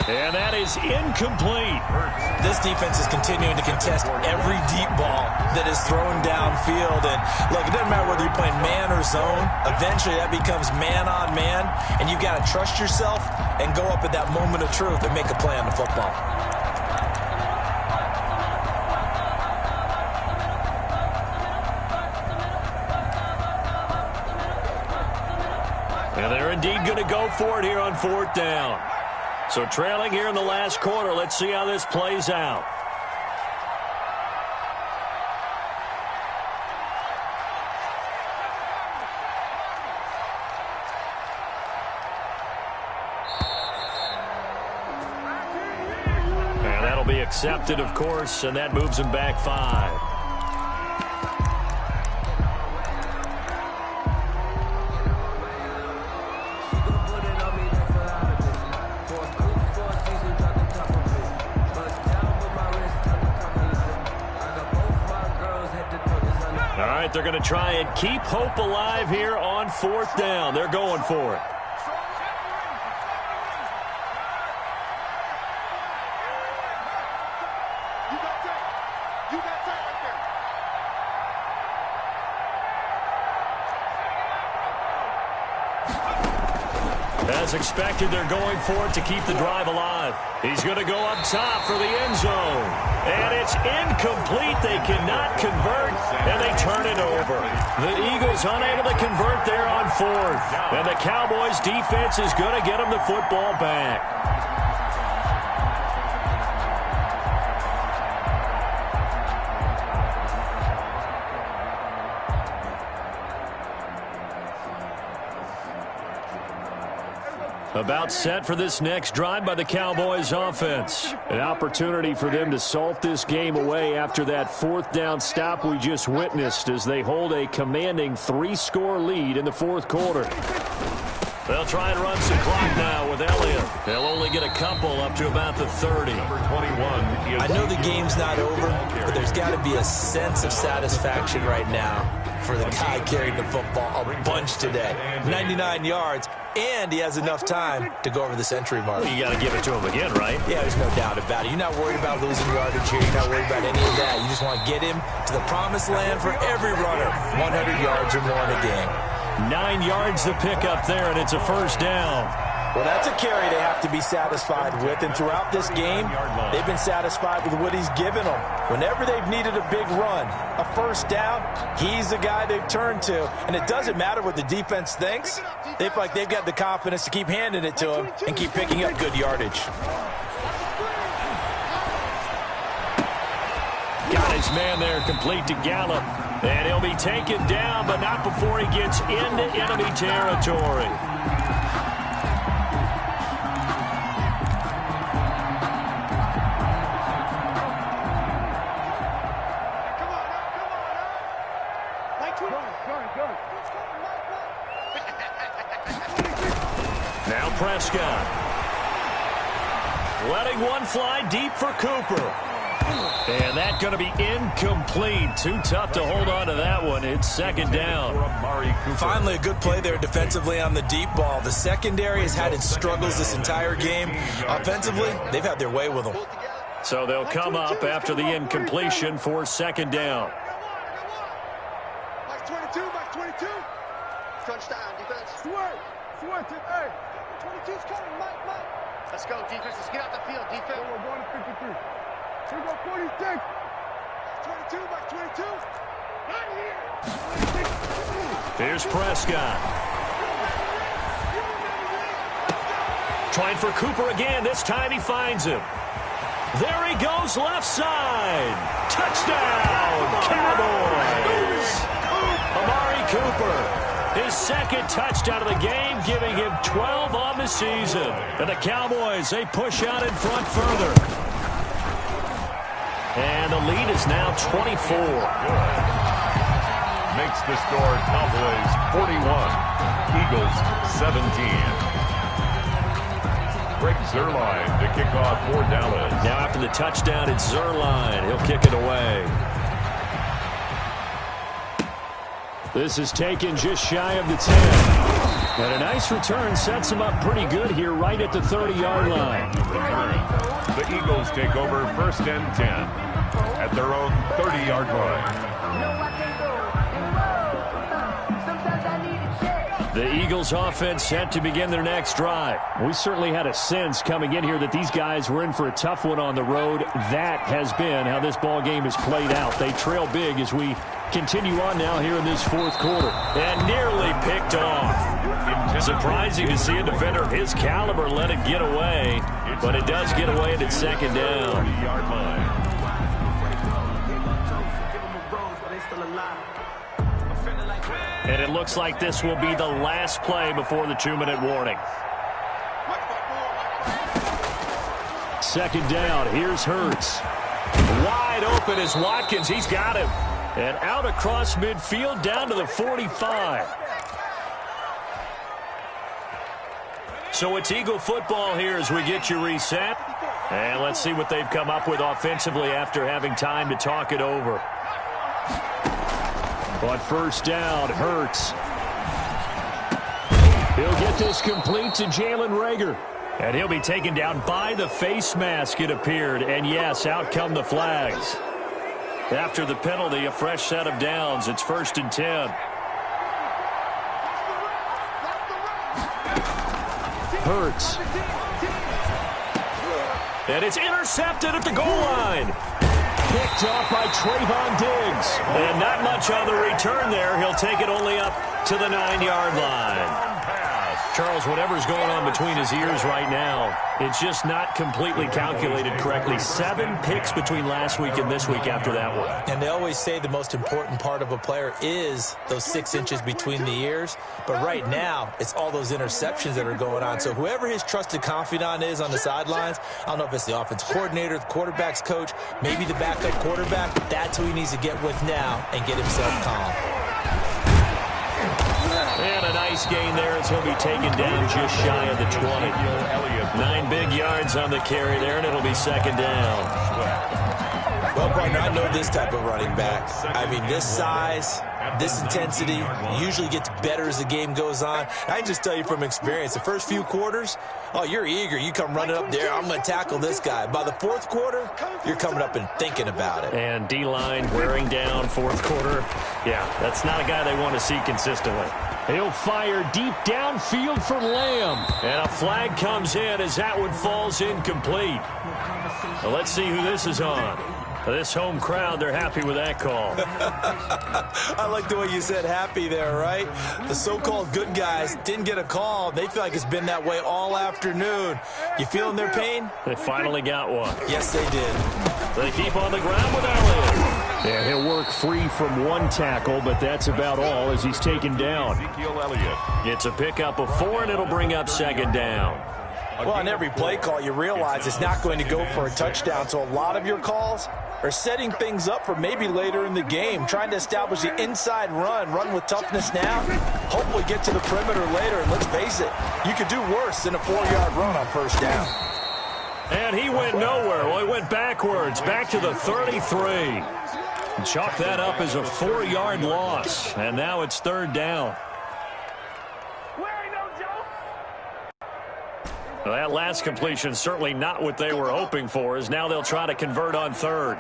And that is incomplete. This defense is continuing to contest every deep ball that is thrown downfield. And look, it doesn't matter whether you're playing man or zone. Eventually that becomes man on man. And you've got to trust yourself and go up at that moment of truth and make a play on the football. And they're indeed going to go for it here on 4th down. So trailing here in the last quarter. Let's see how this plays out. And that'll be accepted, of course, and that moves him back 5. They're going to try and keep hope alive here on 4th down. They're going for it. As expected, they're going for it to keep the drive alive. He's going to go up top for the end zone. And it's incomplete. They cannot convert, and they turn it over. The Eagles unable to convert there on 4th. And the Cowboys' defense is going to get them the football back. About set for this next drive by the Cowboys offense. An opportunity for them to salt this game away after that 4th down stop we just witnessed as they hold a commanding 3-score lead in the 4th quarter. They'll try and run some clock now with Elliott. They'll only get a couple up to about the 30. Number 21. I know the game's not over, but there's got to be a sense of satisfaction right now for the guy carrying the football a bunch today. 99 yards, and he has enough time to go over the century mark. Well, you got to give it to him again, right? Yeah, there's no doubt about it. You're not worried about losing yardage here. You're not worried about any of that. You just want to get him to the promised land for every runner. 100 yards or more in a game. 9 yards to pick up there, and it's a 1st down. Well, that's a carry they have to be satisfied with, and throughout this game, they've been satisfied with what he's given them. Whenever they've needed a big run, a 1st down, he's the guy they've turned to. And it doesn't matter what the defense thinks. They feel like they've got the confidence to keep handing it to him and keep picking up good yardage. Got his man there, complete to Gallup. And he'll be taken down, but not before he gets into enemy territory. Now Prescott. Letting one fly deep for Cooper. And that's going to be incomplete. Too tough to hold on to that one. It's 2nd down. Finally, a good play there defensively on the deep ball. The secondary has had its struggles this entire game. Offensively, they've had their way with them. So they'll come up after the incompletion for 2nd down. Mike 22, Mike 22. Touchdown, defense. Sweat, hey. 22's coming, Mike. Let's go, defense. Let's get out the field, defense. We're going to 53. Here we go, 46. 22, Mike 22. Not here. Here's Prescott. Trying for Cooper again. This time he finds him. There he goes, left side. Touchdown, Cowboys. Amari Cooper. His 2nd touchdown of the game, giving him 12 on the season. And the Cowboys, they push out in front further. And the lead is now 24. Makes the score Cowboys 41, Eagles 17. Greg Zuerlein to kick off for Dallas. Now after the touchdown, it's Zuerlein. He'll kick it away. This is taken just shy of the 10. And a nice return sets him up pretty good here right at the 30-yard line. The Eagles take over 1st and 10 at their own 30-yard line. No, I can't go. And whoa, sometimes I need a check. The Eagles offense set to begin their next drive. We certainly had a sense coming in here that these guys were in for a tough one on the road. That has been how this ball game has played out. They trail big as we continue on now here in this fourth quarter. And nearly picked off. Surprising to see a defender of his caliber let it get away, but it does get away at its second down. And it looks like this will be the last play before the 2-minute warning. Second down. Here's Hurts. Wide open is Watkins. He's got him. And out across midfield down to the 45. So it's Eagle football here as we get you reset. And let's see what they've come up with offensively after having time to talk it over. But first down, Hurts. He'll get this complete to Jalen Reagor. And he'll be taken down by the face mask, it appeared. And yes, out come the flags. After the penalty, a fresh set of downs. It's 1st and 10. Hurts. And it's intercepted at the goal line. Picked off by Trayvon Diggs. And not much on the return there. He'll take it only up to the 9-yard line. Charles, whatever's going on between his ears right now, it's just not completely calculated correctly. 7 picks between last week and this week after that one. And they always say the most important part of a player is those 6 inches between the ears. But right now, it's all those interceptions that are going on. So whoever his trusted confidant is on the sidelines, I don't know if it's the offensive coordinator, the quarterback's coach, maybe the backup quarterback, that's who he needs to get with now and get himself calm. And a nice gain there as he'll be taken down just shy of the 20. 9 big yards on the carry there, and it'll be second down. Well, partner, I know this type of running back. I mean, this size, this intensity usually gets better as the game goes on. I can just tell you from experience, the first few quarters, oh, you're eager. You come running up there, I'm going to tackle this guy. By the fourth quarter, you're coming up and thinking about it. And D-line wearing down fourth quarter. Yeah, that's not a guy they want to see consistently. He'll fire deep downfield for Lamb. And a flag comes in as that one falls incomplete. Well, let's see who this is on. This home crowd, they're happy with that call. I like the way you said happy there, right? The so-called good guys didn't get a call. They feel like it's been that way all afternoon. You feeling their pain? They finally got one. Yes, they did. They keep on the ground with Elliott. Yeah, he'll work free from one tackle, but that's about all as he's taken down. It's a pickup of 4, and it'll bring up second down. Well, on every play call, you realize it's not going to go for a touchdown, so a lot of your calls are setting things up for maybe later in the game, trying to establish the inside run with toughness now, hopefully get to the perimeter later, and let's face it, you could do worse than a 4-yard run on first down. And he went nowhere. Well, he went backwards, back to the 33. Chalk that up as a 4-yard loss, and now it's third down. Well, that last completion certainly not what they were hoping for, as now they'll try to convert on third.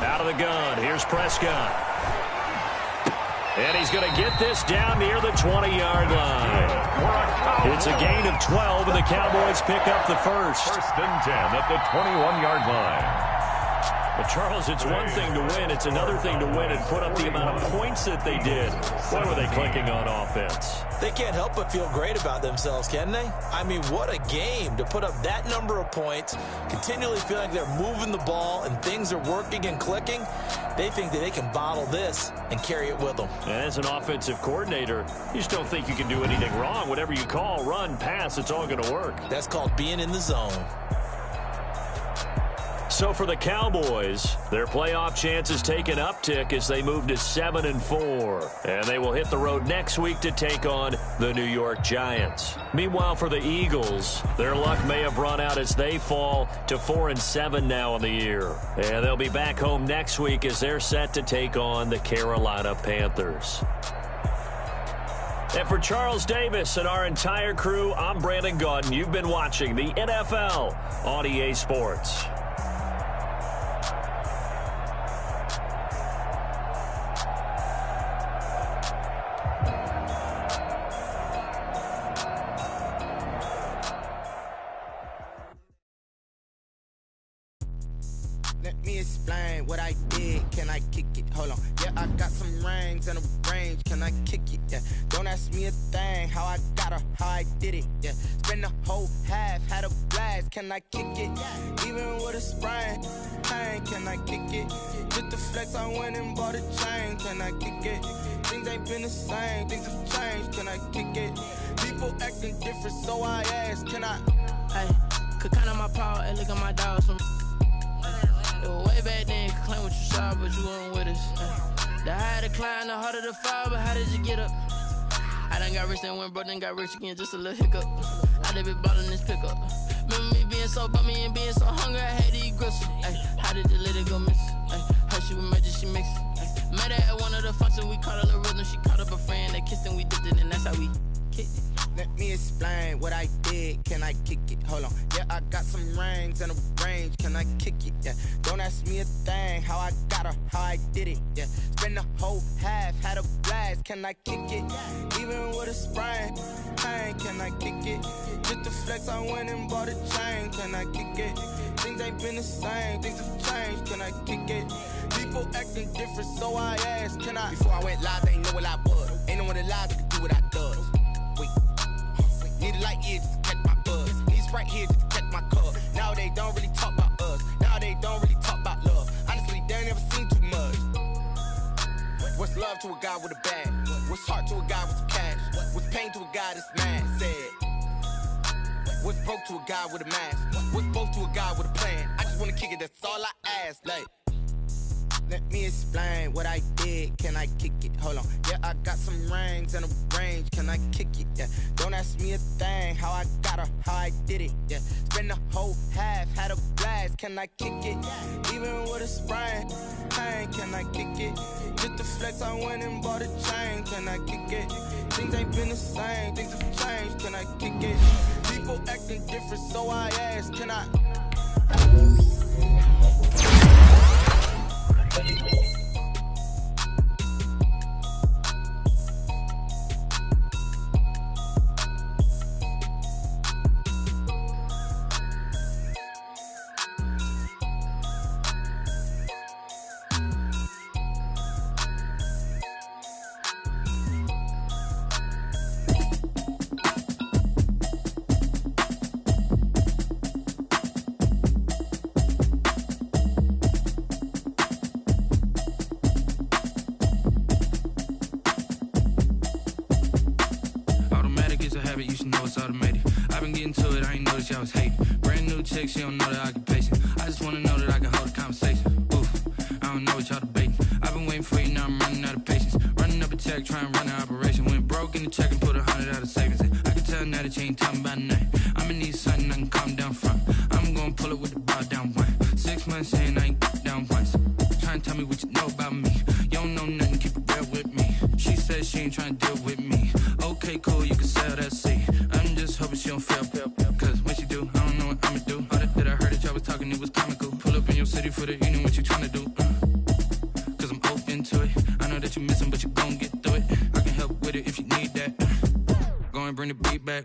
Out of the gun, here's Prescott. And he's going to get this down near the 20-yard line. It's a gain of 12, and the Cowboys pick up the first. 1st and 10 at the 21-yard line. But, Charles, it's one thing to win. It's another thing to win and put up the amount of points that they did. What were they clicking on offense? They can't help but feel great about themselves, can they? I mean, what a game to put up that number of points, continually feeling like they're moving the ball and things are working and clicking. They think that they can bottle this and carry it with them. And as an offensive coordinator, you just don't think you can do anything wrong. Whatever you call, run, pass, it's all going to work. That's called being in the zone. So for the Cowboys, their playoff chances take an uptick as they move to 7-4. And they will hit the road next week to take on the New York Giants. Meanwhile, for the Eagles, their luck may have run out as they fall to 4-7 now in the year. And they'll be back home next week as they're set to take on the Carolina Panthers. And for Charles Davis and our entire crew, I'm Brandon Gaudin. You've been watching the NFL on EA Sports. Let me explain what I did. Can I kick it? Hold on. Yeah, I got some rings and a range. Can I kick it? Yeah. Don't ask me a thing. How I got her, how I did it. Yeah. Spend the whole half, had a blast. Can I kick it? Even with a sprain. Pain, can I kick it? Just the flex, I went and bought a chain. Can I kick it? Things ain't been the same. Things have changed. Can I kick it? People acting different, so I ask. Can I? Hey, could count on my power and look at my dogs from. It was way back then, could claim what you saw, but you weren't with us. The higher the climb, the harder the fall, but how did you get up? I done got rich and went broke, then got rich again, just a little hiccup. I done been ballin' this pickup. Remember me being so bummy and being so hungry, I had to eat gristle. Ay, how did you let it go miss? Ay, her she was magic, she mixed. Met her at one of the functions, we caught a little rhythm, she caught up a friend, they kissed and we dipped it, and that's how we kicked it. Let me explain what I did. Can I kick it? Hold on. Yeah, I got some rings and a range. Can I kick it? Yeah. Don't ask me a thing. How I got her, how I did it. Yeah. Spend the whole half, had a blast. Can I kick it? Even with a sprain. Pain, can I kick it? Just the flex, I went and bought a chain. Can I kick it? Things ain't been the same. Things have changed. Can I kick it? People acting different, so I asked. Can I? Before I went live, they ain't know what I was. Ain't no one alive that could do what I does. Wait. Need a light here just to catch my buzz. Need Sprite here just to catch my cup. Now they don't really talk about us. Now they don't really talk about love. Honestly, they ain't never seen too much. What's love to a guy with a bag? What's heart to a guy with some cash? What's pain to a guy that's mad? Said. What's broke to a guy with a mask? What's both to a guy with a plan? I just wanna kick it, that's all I ask. Like, let me explain what I did. Can I kick it? Hold on. Yeah, I got some rings and a range. Can I kick it? Yeah. Don't ask me a thing. How I got her, how I did it. Yeah. Spend the whole half, had a blast. Can I kick it? Even with a sprain. Pain, can I kick it? Just the flex, I went and bought a chain. Can I kick it? Things ain't been the same. Things have changed. Can I kick it? People acting different, so I ask. Can I? I was hating. Brand new chick, she don't know the occupation. I just wanna know that I can hold a conversation. Oof, I don't know what y'all debating. I've been waiting for you, now I'm running out of patience. Running up a check, trying to run an operation. Went broke in the check and put 100 out of savings in. I can tell now that you ain't talking about nothing. I'ma need something I can calm down from. I'm gonna pull it with the bar down one. 6 months in, I ain't down once. Trying to tell me what you know about me. You don't know nothing, keep it real with me. She said she ain't trying to deal with me. Okay, cool, you can sell that seat. I'm just hoping she don't fail. Cause when she do, I don't know what I'ma do. All that I heard that y'all was talking, it was comical. Pull up in your city for the evening, what you tryna do? Cause I'm open to it. I know that you're missing, but you gon' get through it. I can help with it if you need that. Go and bring the beat back.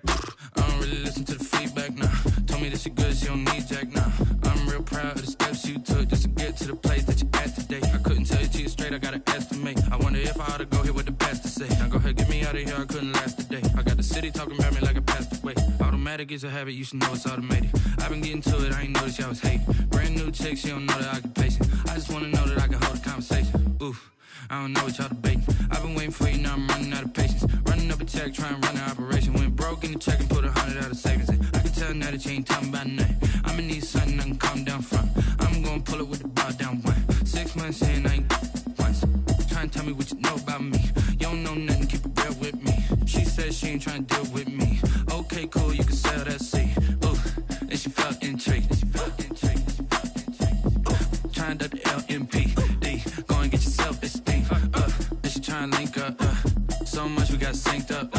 I don't really listen to the feedback, nah. Told me that she good, she don't need jack, nah. I'm real proud of the steps you took just to get to the place that you're at today. I couldn't tell you to you straight, I gotta estimate. I wonder if I ought to go here with the best to say. Now go ahead, get me out of here, I couldn't last a day. I got the city talking about me like I passed away. Automatic is a habit, you should know it's automated. I've been getting to it, I ain't noticed y'all was hating. Brand new chick, she don't know the occupation. I just wanna know that I can hold a conversation. Oof, I don't know what y'all debating. I've been waiting for you, now I'm running out of patience. Running up a check, trying to run an operation. Went broke in the check and put 100 out of savings in. I can tell now that you ain't talking about nothing. I'ma need something I can calm down from. I'm gonna pull it with the bar down one. 6 months in, I ain't once. Trying to tell me what you know about me. You don't know nothing, keep it real with me. She said she ain't trying to deal with me. Okay, cool, you can sell that seat. Ooh, and she felt intrigued. Trying to the LMPD. Go and get your self-esteem. And she trying to link up. So much we got synced up.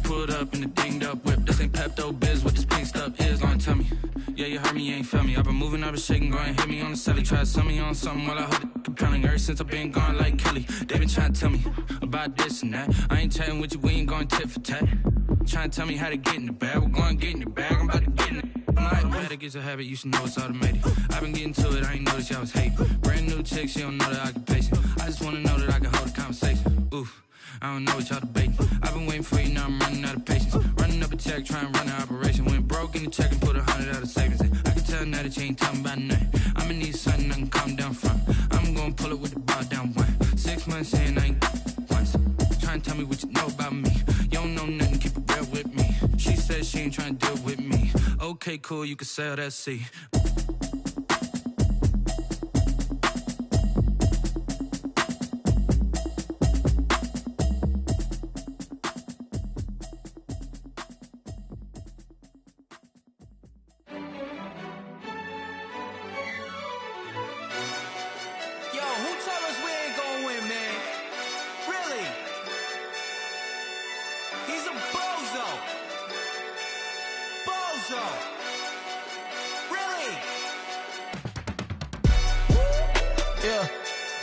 Pulled up in the dinged up whip. This ain't Pepto-Biz, what this pink stuff is. Gonna tell me. Yeah, you heard me, you ain't felt me. I've been moving, I've been shaking, go and hit me on the celly. Try to sell me on something while I hold it compelling. Ever since I've been gone like Kelly, they been trying to tell me about this and that. I ain't chatting with you, we ain't going tit for tat. Trying to tell me how to get in the bag, we're going to get in the bag, I'm about to get in it. I'm like, Static is a habit, you should know it's automated. I've been getting to it, I ain't noticed y'all was hating. Brand new chick, she don't know that I can pace it. I just wanna know that I can hold a conversation. Oof, I don't know what y'all debating. I've been waiting for you, now I'm running out of patience. Running up a check, trying to run an operation. Went broke in the check and put 100 out of savings in. I can tell now that you ain't talking about nothing. I'ma need something I can calm down from. I'm gonna pull it with the bar down one. 6 months in, I ain't once. Trying to tell me what you know about me. You don't know nothing, keep it real with me. She said she ain't trying to deal with me. Okay, cool, you can sell that seat.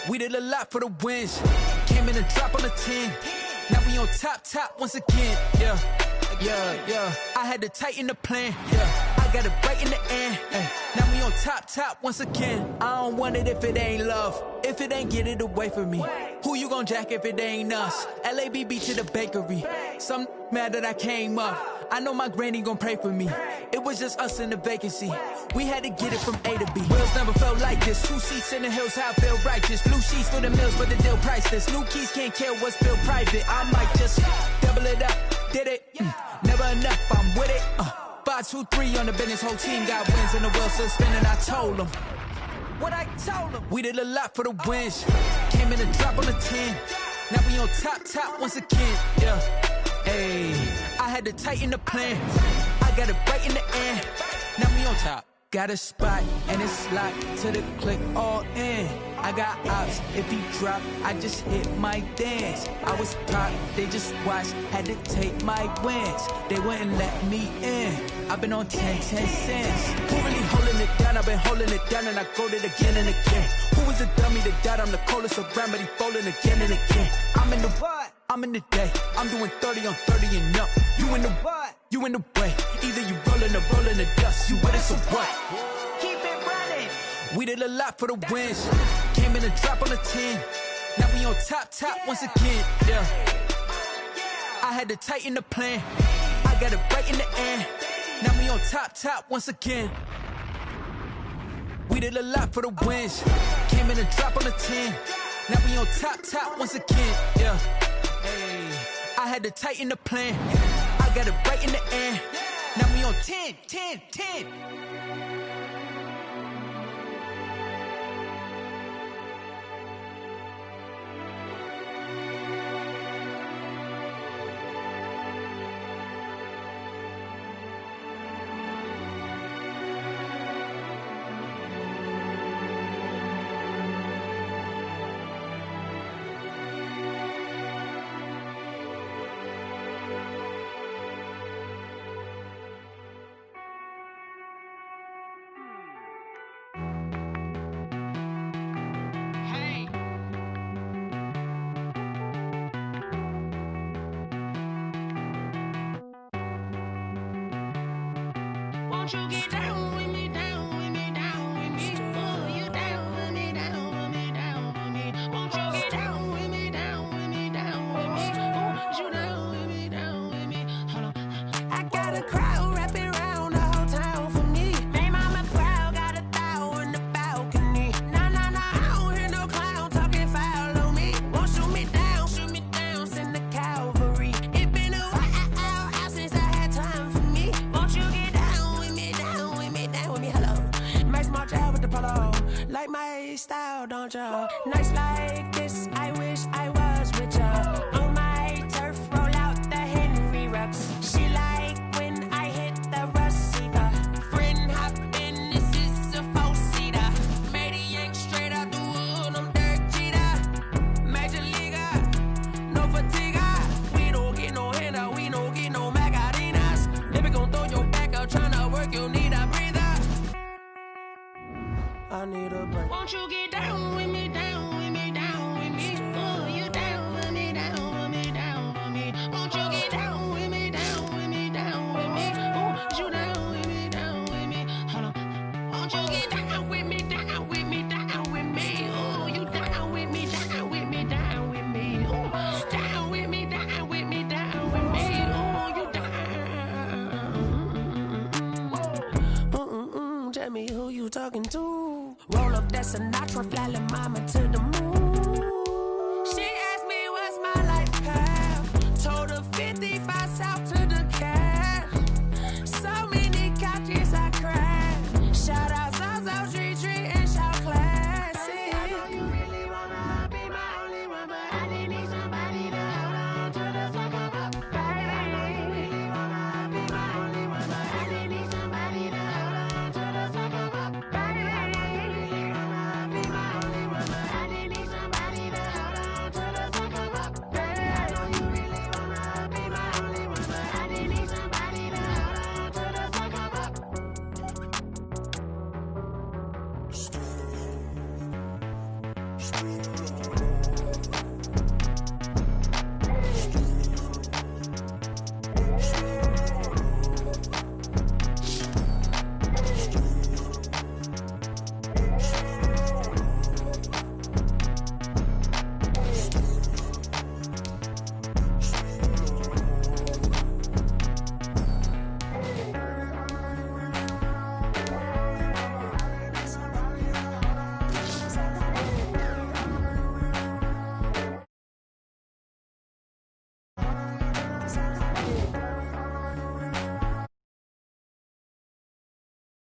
We did a lot for the wins. Came in and drop on the 10. Now we on top once again. Yeah. I had to tighten the plan. Yeah. I got it right in the end. Now we on top once again. I don't want it if it ain't love. If it ain't, get it away from me. Who you gon' jack if it ain't us? LABB to the bakery. Some mad that I came up. I know my granny gon' pray for me. It was just us in the vacancy. We had to get it from A to B. Wheels never felt like this. 2 seats in the hills, how I feel righteous. Blue sheets for the mills, but the deal priceless. New keys can't kill what's built private. I might just double it up. Did it? Never enough, I'm with it. 5, 2, 3 on the business. Whole team got wins and the wheels still spinning. I told them what I told them. We did a lot for the wins. Came in and drop on the 10. Now we on top once again. Yeah. Hey, I had to tighten the plan. I got it right in the end. Now we on top. Got a spot and it's locked to the click all in. I got ops, if he drop, I just hit my dance. I was pop, they just watched, had to take my wins. They wouldn't let me in. I've been on 10 cents. Who really holding it down? I've been holding it down and I go it again and again. Who was the dummy that died? I'm the coldest around, but he folding again and again. I'm in the what? I'm in the day. I'm doing 30 on 30 and up. You in the what? You in the way. Either you rolling or rolling the dust. You with us or what? Keep it running. We did a lot for the wins. Came in and drop on the 10. Now we on top once again. Yeah. I had to tighten the plan. I got it right in the end. Now we on top once again. We did a lot for the wins. Came in and drop on the 10. Now we on top once again. Yeah. Hey, I had to tighten the plan. I got it right in the end. Now we on 10. Won't you get down with me, down with me, down with me? Oh, you down with me, down with me, down with me. Won't you get down with me, down with me, down with me? Oh, you down with me, down with me? Hold on. I got a crowd wrapping around the whole town for me. They mama proud, got a thou in the balcony. Nah, I don't hear no clown talking foul on me. Won't shoot me down, send the cavalry. It been a while since I had time for me. Won't you get down with me, down with me, down with me? Hello. Max March out with the polo. Like my style, don't ya? Nights like this, I wish I was with ya. On my turf, roll out the Henry Rux. She like when I hit the receiver. Friend hop in, this is a 4-seater. Made a yank straight out the wood, I'm Derek Jeter. Major leaguer, no fatigue. We don't get no handout, we don't get no Macarinas. Never gon' throw your back out, tryna work, you need a breather. I need a break. Won't you get down with me, down with me, down with me? Oh, you down with me, down with me, down with me? Won't you get down with me, down with me, down with me? Oh, you down with me, down with me? Hold talking to. Roll up that Sinatra, fly la mama to the moon.